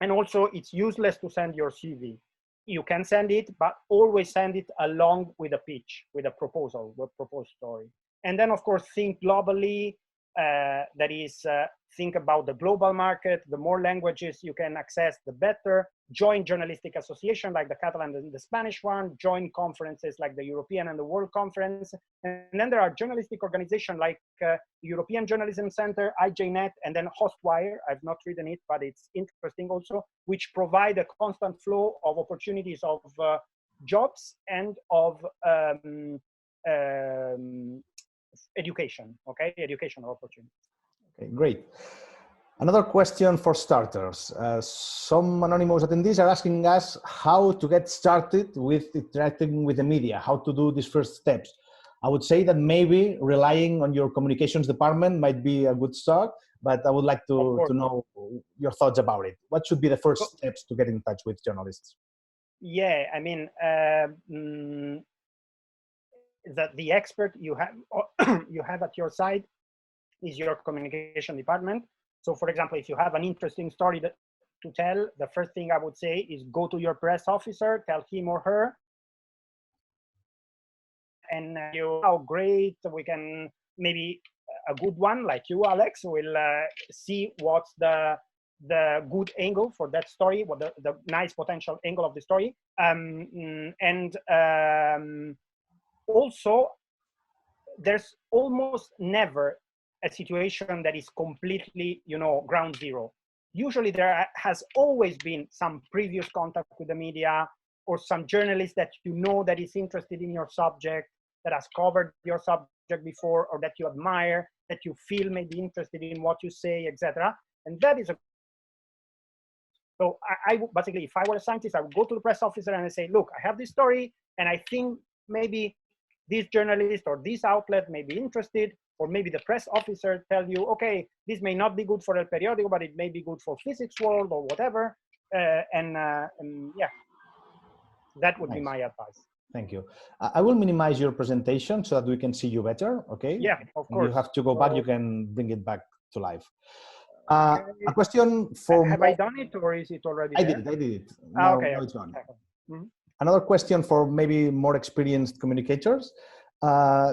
And also it's useless to send your CV. You can send it, but always send it along with a pitch, with a proposal, with a proposed story. And then of course, think globally. That is, think about the global market. The more languages you can access, the better. Join journalistic association like the Catalan and the Spanish one. Join conferences like the European and the World Conference. And then there are journalistic organizations like European Journalism Center, IJNet, and then Hostwire. I've not written it, but it's interesting also, which provide a constant flow of opportunities of jobs and of education, okay? Educational opportunities. Okay, great. Another question for starters. Some anonymous attendees are asking us how to get started with interacting with the media, how to do these first steps. I would say that maybe relying on your communications department might be a good start, but I would like to know your thoughts about it. What should be the first steps to get in touch with journalists? Yeah, I mean, the expert you have at your side is your communication department. So for example, if you have an interesting story to tell, the first thing I would say is go to your press officer, tell him or her, and how great we can, maybe a good one like you, Àlex, will see what's the good angle for that story, what the nice potential angle of the story. Also, there's almost never a situation that is completely, ground zero. Usually there has always been some previous contact with the media, or some journalist that that is interested in your subject, that has covered your subject before, or that you admire, that you feel may be interested in what you say, etc. And that is so I basically, if I were a scientist, I would go to the press officer and I say, look, I have this story, and I think maybe this journalist or this outlet may be interested, or maybe the press officer tell you, okay, this may not be good for El Periódico, but it may be good for physics world or whatever. And yeah, that would be my advice. Thank you. I will minimize your presentation so that we can see you better, okay? Yeah, of course. You have to go back, you can bring it back to life. A question for... Have I done it, or is it already there? I did it. Now, okay. now it's on. Mm-hmm. Another question for maybe more experienced communicators.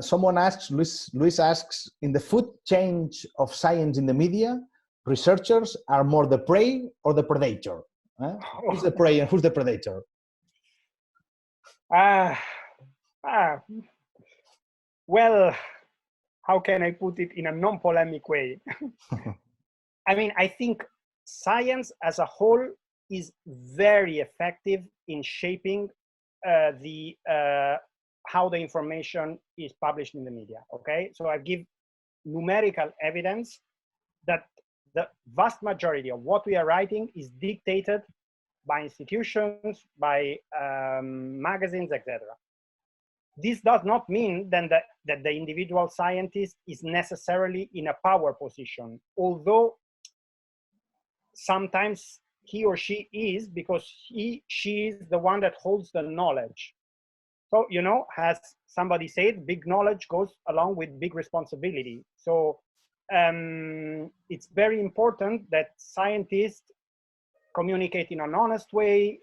Someone asks, Luis asks, in the food chain of science in the media, researchers are more the prey or the predator? Who's the prey and who's the predator? Well, how can I put it in a non-polemic way? I mean, I think science as a whole is very effective in shaping how the information is published in the media, okay? So I give numerical evidence that the vast majority of what we are writing is dictated by institutions, by magazines, etc. This does not mean then that the individual scientist is necessarily in a power position, although sometimes he or she is, because she is the one that holds the knowledge. So, as somebody said, big knowledge goes along with big responsibility. So it's very important that scientists communicate in an honest way,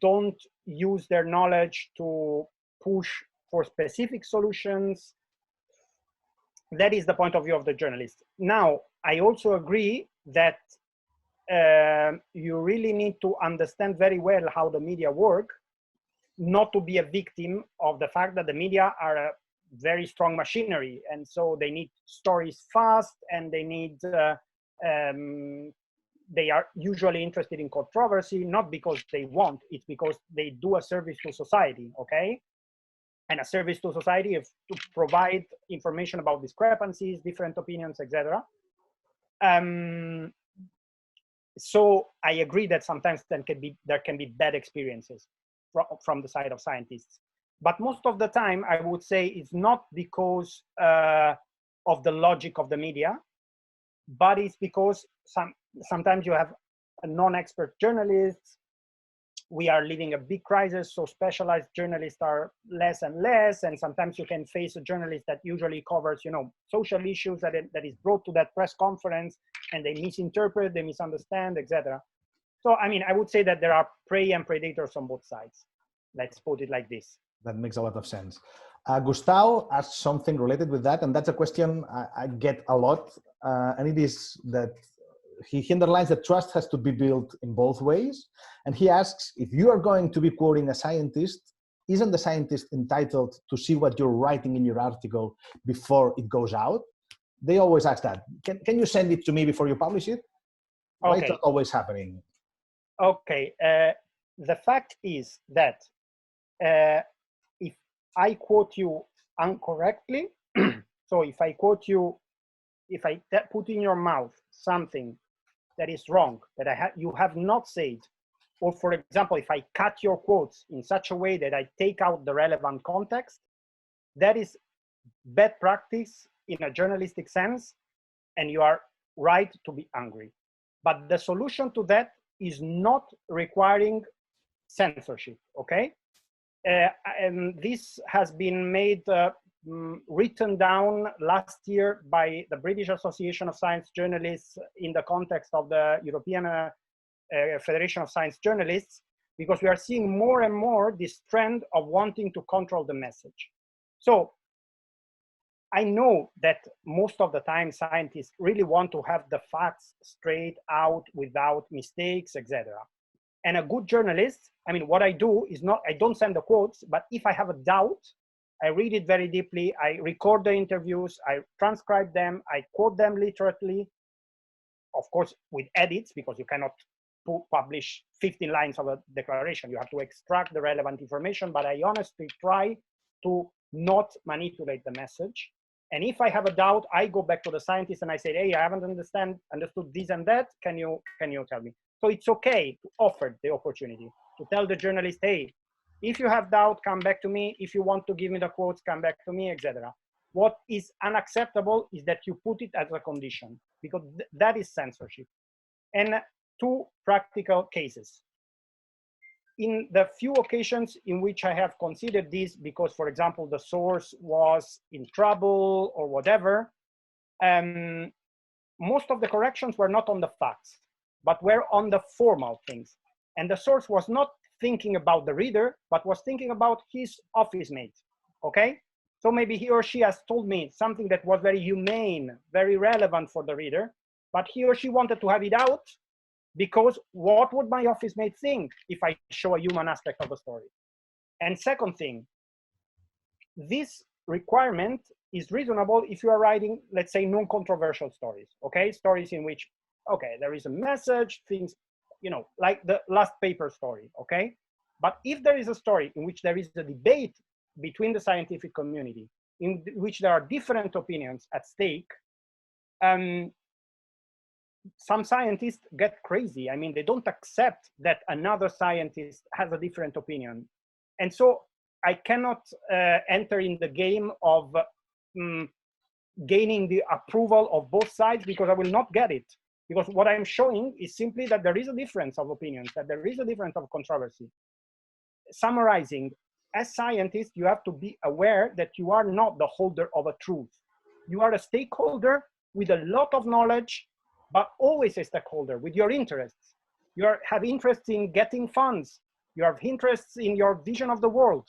don't use their knowledge to push for specific solutions. That is the point of view of the journalist. Now, I also agree that you really need to understand very well how the media work, not to be a victim of the fact that the media are a very strong machinery, and so they need stories fast, and they need they are usually interested in controversy, not because they want, it's because they do a service to society, okay? And a service to society is to provide information about discrepancies, different opinions, etc. So I agree that sometimes there can be bad experiences from the side of scientists. But most of the time, I would say it's not because of the logic of the media, but it's because sometimes you have a non-expert journalists. We are living a big crisis, so specialized journalists are less and less, and sometimes you can face a journalist that usually covers, social issues that is brought to that press conference, and they misinterpret, they misunderstand, etc. So, I mean, I would say that there are prey and predators on both sides. Let's put it like this. That makes a lot of sense. Gustavo asked something related with that, and that's a question I get a lot, and it is that he underlines that trust has to be built in both ways. And he asks, if you are going to be quoting a scientist, isn't the scientist entitled to see what you're writing in your article before it goes out? They always ask that. Can you send it to me before you publish it? Okay. Why is that always happening? Okay. The fact is that if I quote you incorrectly, so if I quote you, if I put in your mouth something that is wrong, that you have not said, or for example, if I cut your quotes in such a way that I take out the relevant context, that is bad practice in a journalistic sense, and you are right to be angry. But the solution to that is not requiring censorship, okay? And this has been made written down last year by the British Association of Science Journalists in the context of the European Federation of Science Journalists, because we are seeing more and more this trend of wanting to control the message. So I know that most of the time scientists really want to have the facts straight out without mistakes, etc. And a good journalist, I mean, what I do is not, I don't send the quotes, but if I have a doubt, I read it very deeply, I record the interviews, I transcribe them, I quote them literally, of course, with edits, because you cannot publish 15 lines of a declaration. You have to extract the relevant information, but I honestly try to not manipulate the message. And if I have a doubt, I go back to the scientist and I say, hey, I haven't understood this and that. Can you tell me? So it's okay to offer the opportunity to tell the journalist, hey, if you have doubt, come back to me. If you want to give me the quotes, come back to me, etc. What is unacceptable is that you put it as a condition, because that is censorship. And two practical cases. In the few occasions in which I have considered this, because, for example, the source was in trouble or whatever, most of the corrections were not on the facts, but were on the formal things. And the source was not thinking about the reader, but was thinking about his office mate, okay? So maybe he or she has told me something that was very humane, very relevant for the reader, but he or she wanted to have it out because what would my office mate think if I show a human aspect of the story? And second thing, this requirement is reasonable if you are writing, let's say, non-controversial stories, okay? Stories in which, okay, there is a message, things, you know, like the last paper story, okay? But if there is a story in which there is a debate between the scientific community, in which there are different opinions at stake, some scientists get crazy. I mean, they don't accept that another scientist has a different opinion. And so I cannot enter in the game of gaining the approval of both sides, because I will not get it. Because what I'm showing is simply that there is a difference of opinions, that there is a difference of controversy. Summarizing, as scientists, you have to be aware that you are not the holder of a truth. You are a stakeholder with a lot of knowledge, but always a stakeholder with your interests. You have interests in getting funds. You have interests in your vision of the world.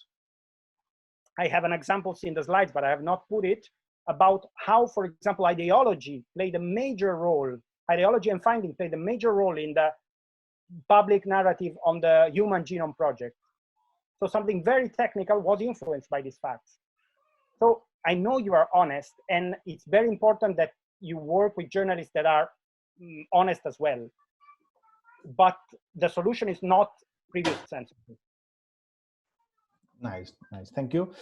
I have an example in the slides, but I have not put it, about how, for example, ideology played a major role. Ideology and finding played a major role in the public narrative on the Human Genome Project. So something very technical was influenced by these facts. So I know you are honest, and it's very important that you work with journalists that are honest as well. But the solution is not previous censorship. Nice, nice. Thank you.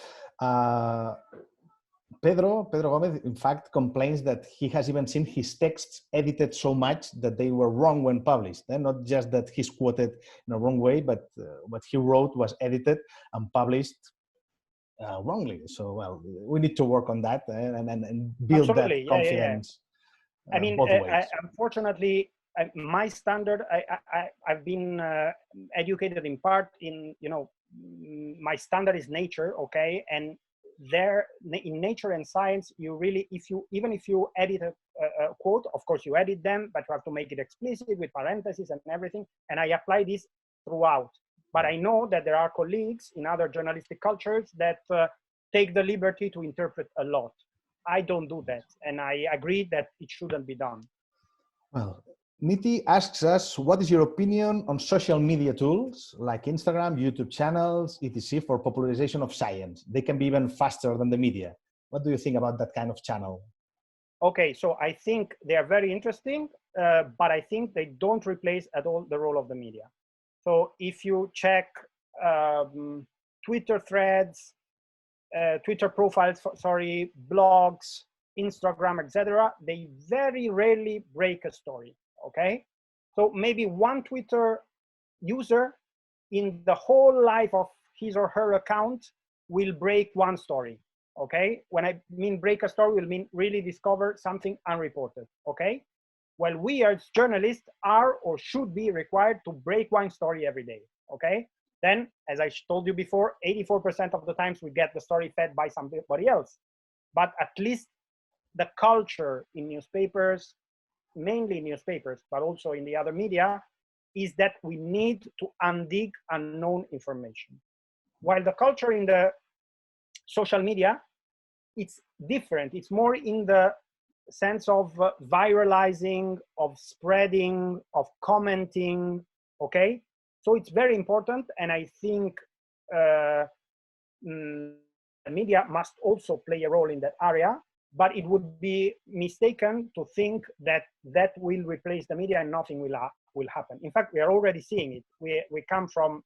Pedro Gomez, in fact, complains that he has even seen his texts edited so much that they were wrong when published. And not just that he's quoted in a wrong way, but what he wrote was edited and published wrongly. So, well, we need to work on that and build Absolutely. that confidence. I mean, both ways. Unfortunately, my standard, I've been educated in part in, you know, my standard is nature, okay? And there, in nature and science, you really, even if you edit a quote, of course you edit them, but you have to make it explicit with parentheses and everything. And I apply this throughout. But I know that there are colleagues in other journalistic cultures that take the liberty to interpret a lot. I don't do that, and I agree that it shouldn't be done. Well, Niti asks us, what is your opinion on social media tools like Instagram, YouTube channels, etc. for popularization of science? They can be even faster than the media. What do you think about that kind of channel? Okay, so I think they are very interesting, but I think they don't replace at all the role of the media. So if you check Twitter threads, Twitter profiles, sorry, blogs, Instagram, etc., they very rarely break a story, okay? So maybe one Twitter user in the whole life of his or her account will break one story, okay? When I mean break a story, will mean really discover something unreported, okay? Well, we as journalists are or should be required to break one story every day, okay? Then, as I told you before, 84% of the times we get the story fed by somebody else. But at least the culture in newspapers, mainly newspapers, but also in the other media, is that we need to undig unknown information. While the culture in the social media, it's different. It's more in the sense of viralizing, of spreading, of commenting, okay? So it's very important, and I think media must also play a role in that area, but it would be mistaken to think that that will replace the media and nothing will happen. In fact, we are already seeing it. We come from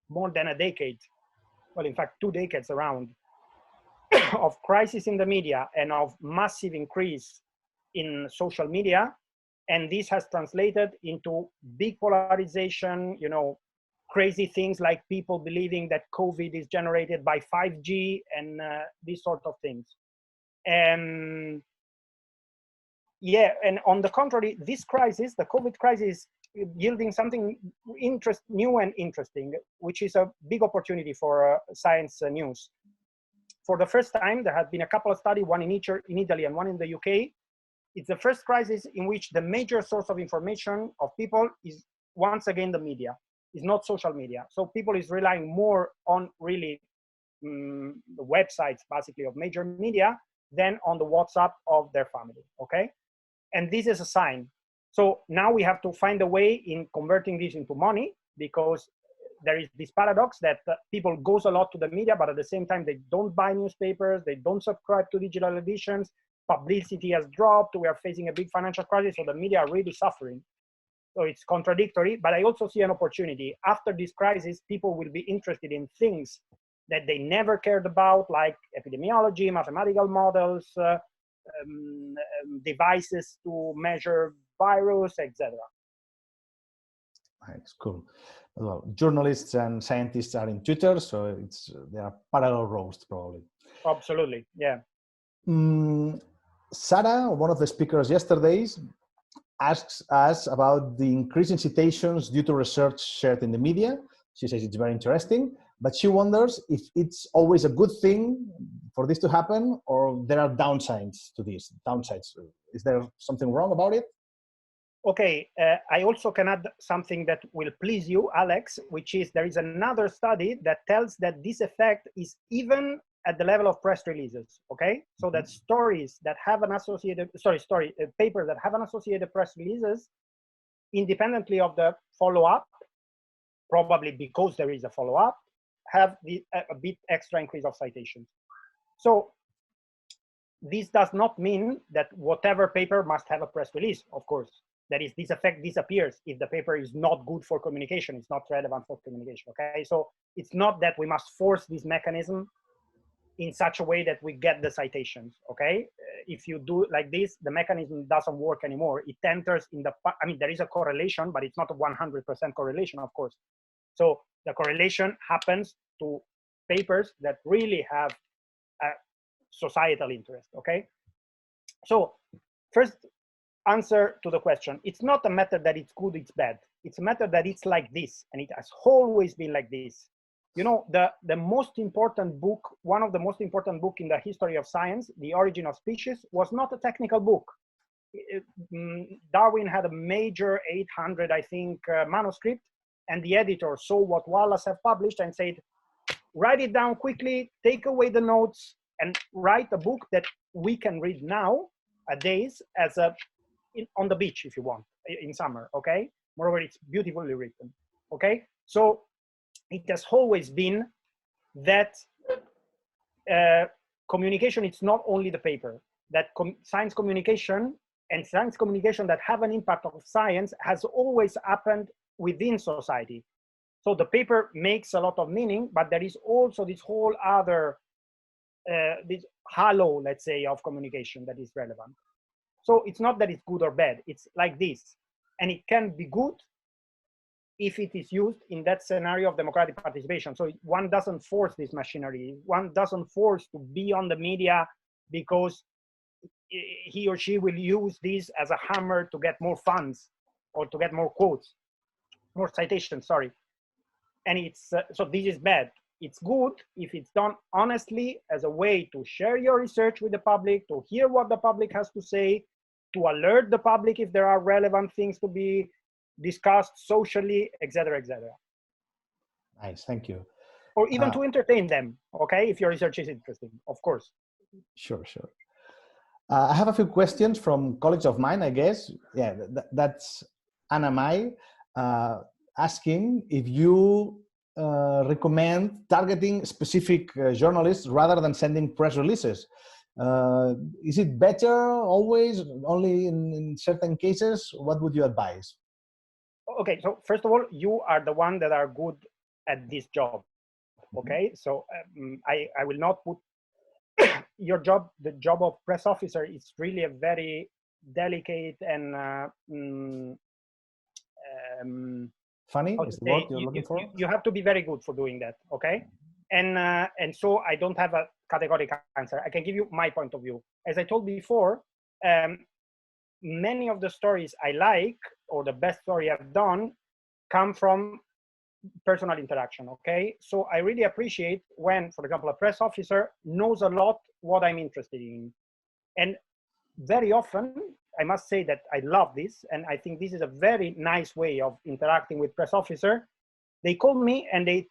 more than a decade, well, in fact, 2 decades around, of crisis in the media and of massive increase in social media. And this has translated into big polarization, you know, crazy things like people believing that COVID is generated by 5G and these sort of things. And yeah, and on the contrary, this crisis, the COVID crisis, yielding something new and interesting, which is a big opportunity for science news. For the first time, there have been a couple of studies, one in Italy and one in the UK. It's the first crisis in which the major source of information of people is once again the media, is not social media. So people is relying more on really the websites, basically, of major media than on the WhatsApp of their family, okay? And this is a sign. So now we have to find a way in converting this into money, because there is this paradox that people goes a lot to the media, but at the same time, they don't buy newspapers, they don't subscribe to digital editions, publicity has dropped, we are facing a big financial crisis, so the media are really suffering. So it's contradictory, but I also see an opportunity. After this crisis, people will be interested in things that they never cared about, like epidemiology, mathematical models, devices to measure virus, etc. It's cool. Well, journalists and scientists are in Twitter, so there are parallel roles probably. Absolutely, yeah. Sarah, one of the speakers yesterday, asks us about the increase in citations due to research shared in the media. She says it's very interesting, but she wonders if it's always a good thing for this to happen, or there are downsides to this. Downsides. Is there something wrong about it? Okay, I also can add something that will please you, Alex, which is there is another study that tells that this effect is even at the level of press releases, okay? So that stories that have an associated, papers that have an associated press releases, independently of the follow-up, probably because there is a follow-up, have a bit extra increase of citations. So this does not mean that whatever paper must have a press release, of course. That is, this effect disappears if the paper is not good for communication, it's not relevant for communication, okay? So it's not that we must force this mechanism in such a way that we get the citations, okay? If you do like this, the mechanism doesn't work anymore. It enters in the, I mean, there is a correlation, but it's not a 100% correlation, of course. So the correlation happens to papers that really have a societal interest, okay? So first answer to the question, it's not a matter that it's good, it's bad. It's a matter that it's like this, and it has always been like this. You know, the most important book, one of the most important book in the history of science, The Origin of Species, was not a technical book. Darwin had a major 800, I think, manuscript, and the editor saw what Wallace had published and said, write it down quickly, take away the notes, and write a book that we can read now, days, as on the beach, if you want, in summer, okay? Moreover, it's beautifully written, okay? So it has always been that communication, it's not only the paper, that science communication and science communication that have an impact of science has always happened within society. So the paper makes a lot of meaning, but there is also this whole other, this halo, let's say, of communication that is relevant. So it's not that it's good or bad, it's like this. And it can be good if it is used in that scenario of democratic participation. So one doesn't force this machinery. One doesn't force to be on the media because he or she will use this as a hammer to get more funds or to get more quotes, more citations, sorry. And it's, so this is bad. It's good if it's done honestly as a way to share your research with the public, to hear what the public has to say, to alert the public if there are relevant things to be discussed socially, etc., etc. Nice, thank you. Or even to entertain them, okay, if your research is interesting, of course. Sure, sure. I have a few questions from colleagues of mine, I guess. Yeah, that's Anna Mai asking if you recommend targeting specific journalists rather than sending press releases. Is it better always, only in certain cases? What would you advise? Okay, so first of all, you are the one that are good at this job. Okay, so I will not put your job, the job of press officer is really a very delicate and funny is the word you're looking for? You have to be very good for doing that, okay? And so I don't have a categorical answer. I can give you my point of view. As I told before, many of the stories I like, or the best story I've done, come from personal interaction, okay? So I really appreciate when, for example, a press officer knows a lot what I'm interested in. And very often, I must say that I love this, and I think this is a very nice way of interacting with press officer. They call me and they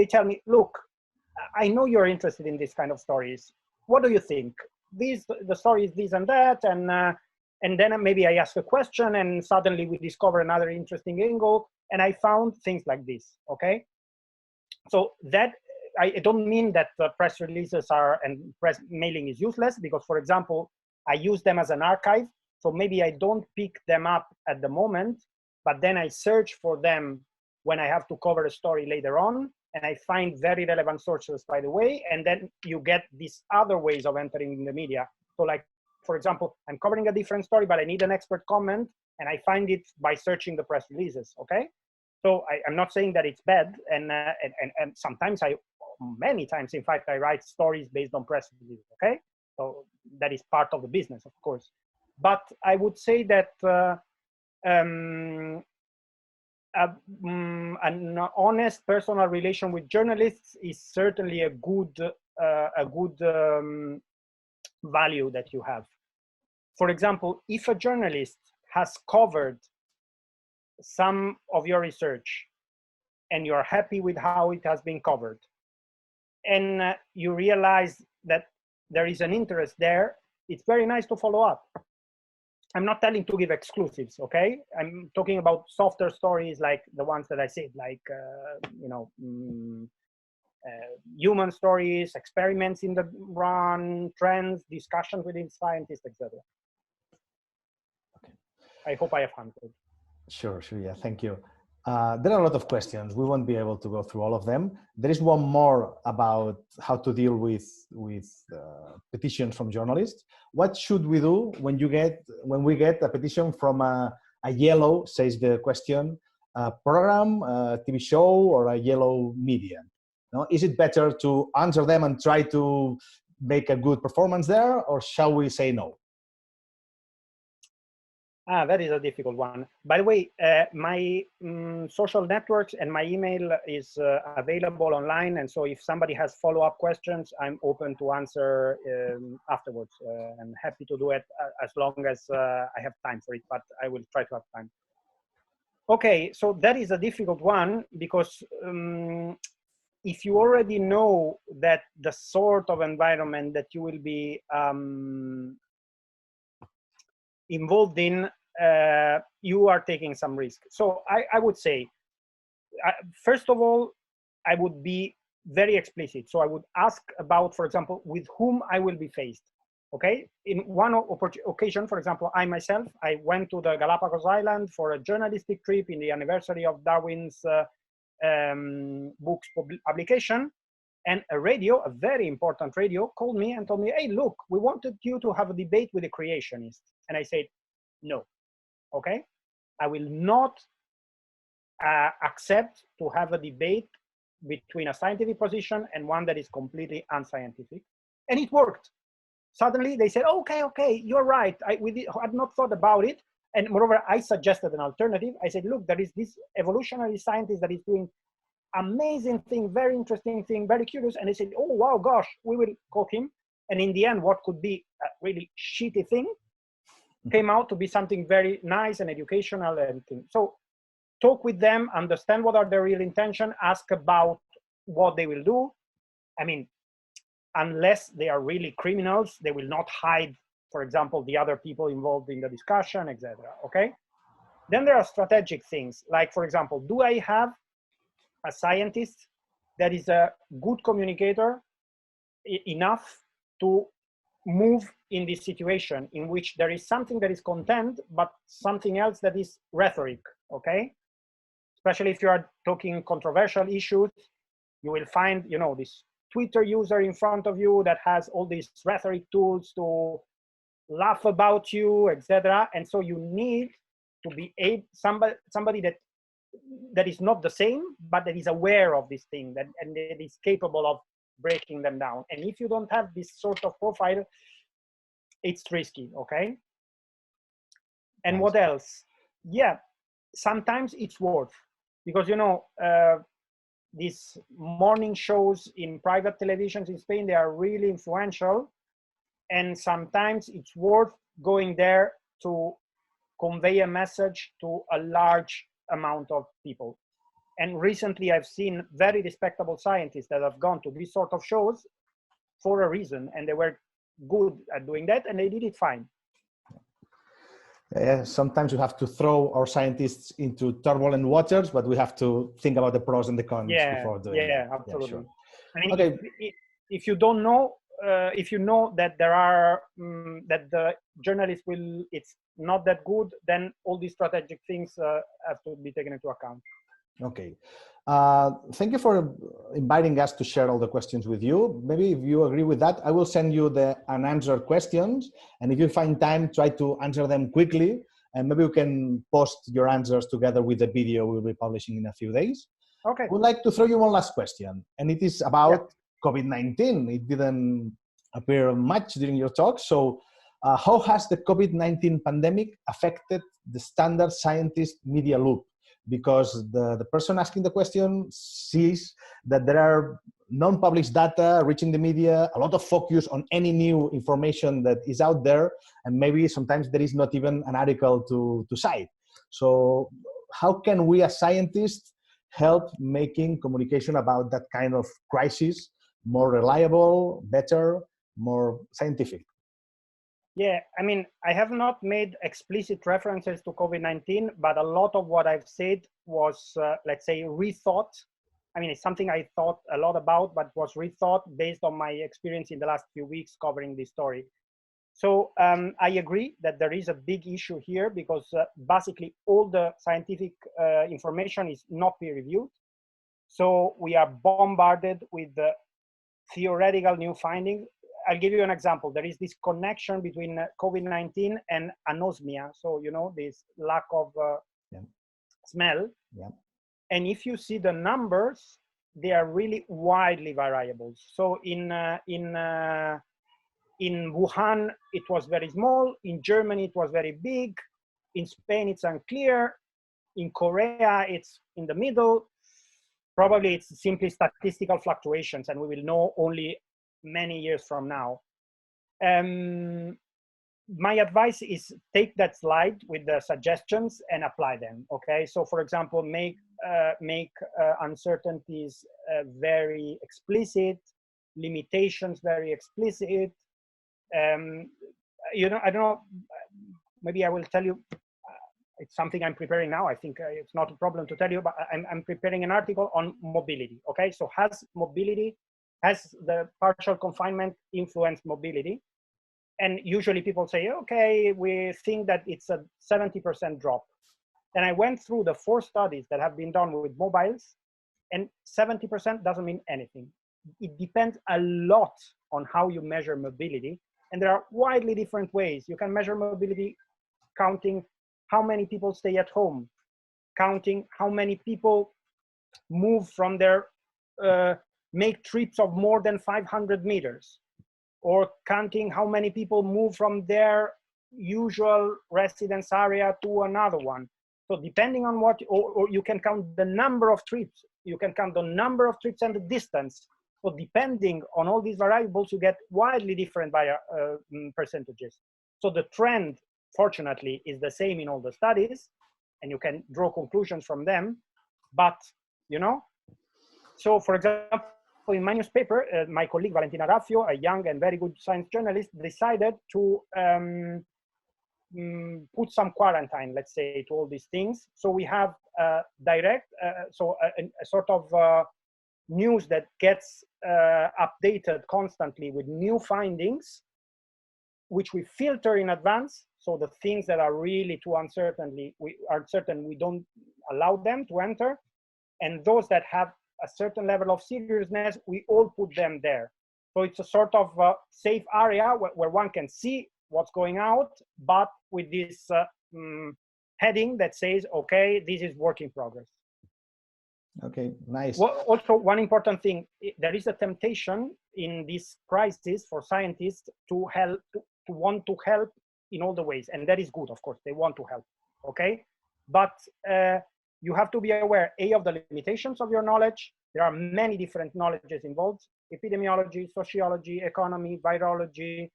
tell me, look, I know you're interested in this kind of stories. What do you think? The story is this and that, and then maybe I ask a question and suddenly we discover another interesting angle, and I found things like this, okay? So that, I don't mean that the press releases are, and press mailing is useless, because for example, I use them as an archive. So maybe I don't pick them up at the moment, but then I search for them when I have to cover a story later on, and I find very relevant sources, by the way, and then you get these other ways of entering in the media. So like, for example, I'm covering a different story, but I need an expert comment, and I find it by searching the press releases, okay? So I'm not saying that it's bad, and sometimes many times, in fact, I write stories based on press releases, okay? So that is part of the business, of course. But I would say that an honest personal relation with journalists is certainly a good value that you have. For example, if a journalist has covered some of your research and you're happy with how it has been covered, and you realize that there is an interest there, it's very nice to follow up. I'm not telling to give exclusives, okay? I'm talking about softer stories like the ones that I said, like, human stories, experiments in the run, trends, discussions within scientists, etc. Okay. I hope I have answered. Sure, yeah, thank you. There are a lot of questions. We won't be able to go through all of them. There is one more about how to deal with petitions from journalists. What should we do when we get a petition from a yellow, says the question, program, a TV show, or a yellow media? No? Is it better to answer them and try to make a good performance there, or shall we say no? That is a difficult one. By the way, my social networks and my email is available online. And so if somebody has follow-up questions, I'm open to answer afterwards. I'm happy to do it as long as I have time for it, but I will try to have time. Okay, so that is a difficult one, because if you already know that the sort of environment that you will be involved in, you are taking some risk. So I would say, first of all, I would be very explicit. So I would ask about, for example, with whom I will be faced. Okay. In one occasion, for example, I myself, I went to the Galapagos Island for a journalistic trip in the anniversary of Darwin's books publication. And a very important radio, called me and told me, hey, look, we wanted you to have a debate with the creationists. And I said, no, okay? I will not accept to have a debate between a scientific position and one that is completely unscientific. And it worked. Suddenly they said, okay, you're right. We had not thought about it. And moreover, I suggested an alternative. I said, look, there is this evolutionary scientist that is doing amazing thing, very interesting thing, very curious. And they said, oh, wow, gosh, we will call him. And in the end, what could be a really shitty thing came out to be something very nice and educational and thing. So talk with them, understand what are their real intention, ask about what they will do. I mean, unless they are really criminals, they will not hide, for example, the other people involved in the discussion, etc. Okay? Then there are strategic things, like, for example, do I have a scientist that is a good communicator enough to move in this situation in which there is something that is content, but something else that is rhetoric, okay? Especially if you are talking controversial issues, you will find, you know, this Twitter user in front of you that has all these rhetoric tools to laugh about you, etc. And so you need to be somebody that is not the same, but that is aware of this thing, and that is capable of breaking them down. And if you don't have this sort of profile, it's risky, okay? And nice. What else? Yeah, sometimes it's worth, because, you know, these morning shows in private televisions in Spain, they are really influential. And sometimes it's worth going there to convey a message to a large amount of people. And recently I've seen very respectable scientists that have gone to these sort of shows for a reason, and they were good at doing that, and they did it fine. Yeah, sometimes we have to throw our scientists into turbulent waters, but we have to think about the pros and the cons before doing it. Yeah, absolutely. Yeah, sure. I mean, okay. If you don't know, if you know that there are, that the journalist will, it's not that good, then all these strategic things have to be taken into account. Okay. Thank you for inviting us to share all the questions with you. Maybe if you agree with that, I will send you the unanswered questions. And if you find time, try to answer them quickly. And maybe we can post your answers together with the video we'll be publishing in a few days. Okay. I would like to throw you one last question. And it is about COVID-19. It didn't appear much during your talk. So how has the COVID-19 pandemic affected the standard scientist media loop? Because the person asking the question sees that there are non-published data reaching the media, a lot of focus on any new information that is out there, and maybe sometimes there is not even an article to cite. So how can we as scientists help making communication about that kind of crisis more reliable, better, more scientific? Yeah, I mean, I have not made explicit references to COVID-19, but a lot of what I've said was, let's say, rethought. I mean, it's something I thought a lot about, but was rethought based on my experience in the last few weeks covering this story. So I agree that there is a big issue here, because basically all the scientific information is not peer-reviewed. So we are bombarded with the theoretical new findings. I'll give you an example. There is this connection between COVID-19 and anosmia. So, you know, this lack of smell. Yeah. And if you see the numbers, they are really widely variable. So in Wuhan, it was very small. In Germany, it was very big. In Spain, it's unclear. In Korea, it's in the middle. Probably it's simply statistical fluctuations, and we will know only many years from now. My advice is take that slide with the suggestions and apply them, okay? So for example, make uncertainties very explicit, limitations very explicit. You know, I don't know, maybe I will tell you, it's something I'm preparing now. I think it's not a problem to tell you, but I'm preparing an article on mobility, okay? So has the partial confinement influenced mobility? And usually people say, okay, we think that it's a 70% drop. And I went through the 4 studies that have been done with mobiles, and 70% doesn't mean anything. It depends a lot on how you measure mobility. And there are widely different ways. You can measure mobility counting how many people stay at home, counting how many people move from their, make trips of more than 500 meters, or counting how many people move from their usual residence area to another one. So depending on what, or you can count the number of trips, you can count the number of trips and the distance. So depending on all these variables, you get wildly different percentages. So the trend, fortunately, is the same in all the studies, and you can draw conclusions from them. But, you know, so for example, in my newspaper, my colleague Valentina Raffio, a young and very good science journalist, decided to put some quarantine, let's say, to all these things. So we have direct, a sort of news that gets updated constantly with new findings, which we filter in advance. So the things that are really too uncertain, we don't allow them to enter. And those that have a certain level of seriousness, we all put them there. So it's a sort of safe area where one can see what's going out, but with this heading that says, okay, this is work in progress. Okay, nice. Well, also, one important thing, there is a temptation in this crisis for scientists to help, to want to help in all the ways. And that is good, of course, they want to help, okay? But you have to be aware, A, of the limitations of your knowledge. There are many different knowledges involved: epidemiology, sociology, economy, virology,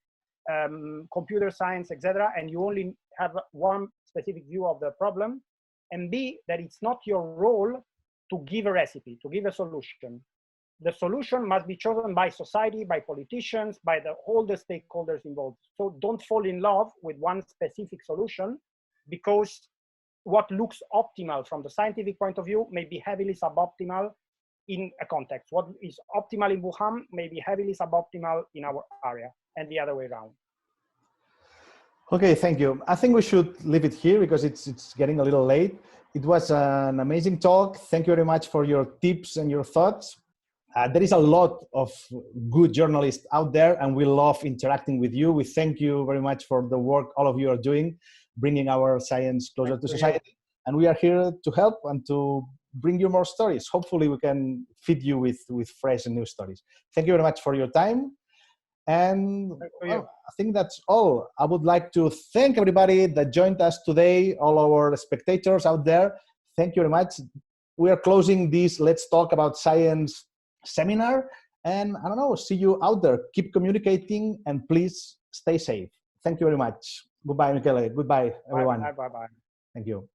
computer science, etc. And you only have one specific view of the problem. And B, that it's not your role to give a recipe, to give a solution. The solution must be chosen by society, by politicians, by all the stakeholders involved. So don't fall in love with one specific solution, because what looks optimal from the scientific point of view may be heavily suboptimal in a context. What is optimal in Wuhan may be heavily suboptimal in our area, and the other way around. Okay, thank you. I think we should leave it here because it's getting a little late. It was an amazing talk. Thank you very much for your tips and your thoughts. There is a lot of good journalists out there, and we love interacting with you. We thank you very much for the work all of you are doing, bringing our science closer to society. And we are here to help and to bring you more stories. Hopefully we can feed you with fresh and new stories. Thank you very much for your time. And well, I think that's all. I would like to thank everybody that joined us today, all our spectators out there. Thank you very much. We are closing this Let's Talk About Science seminar. And I don't know, see you out there. Keep communicating and please stay safe. Thank you very much. Goodbye, Michele. Goodbye, everyone. Bye. Thank you.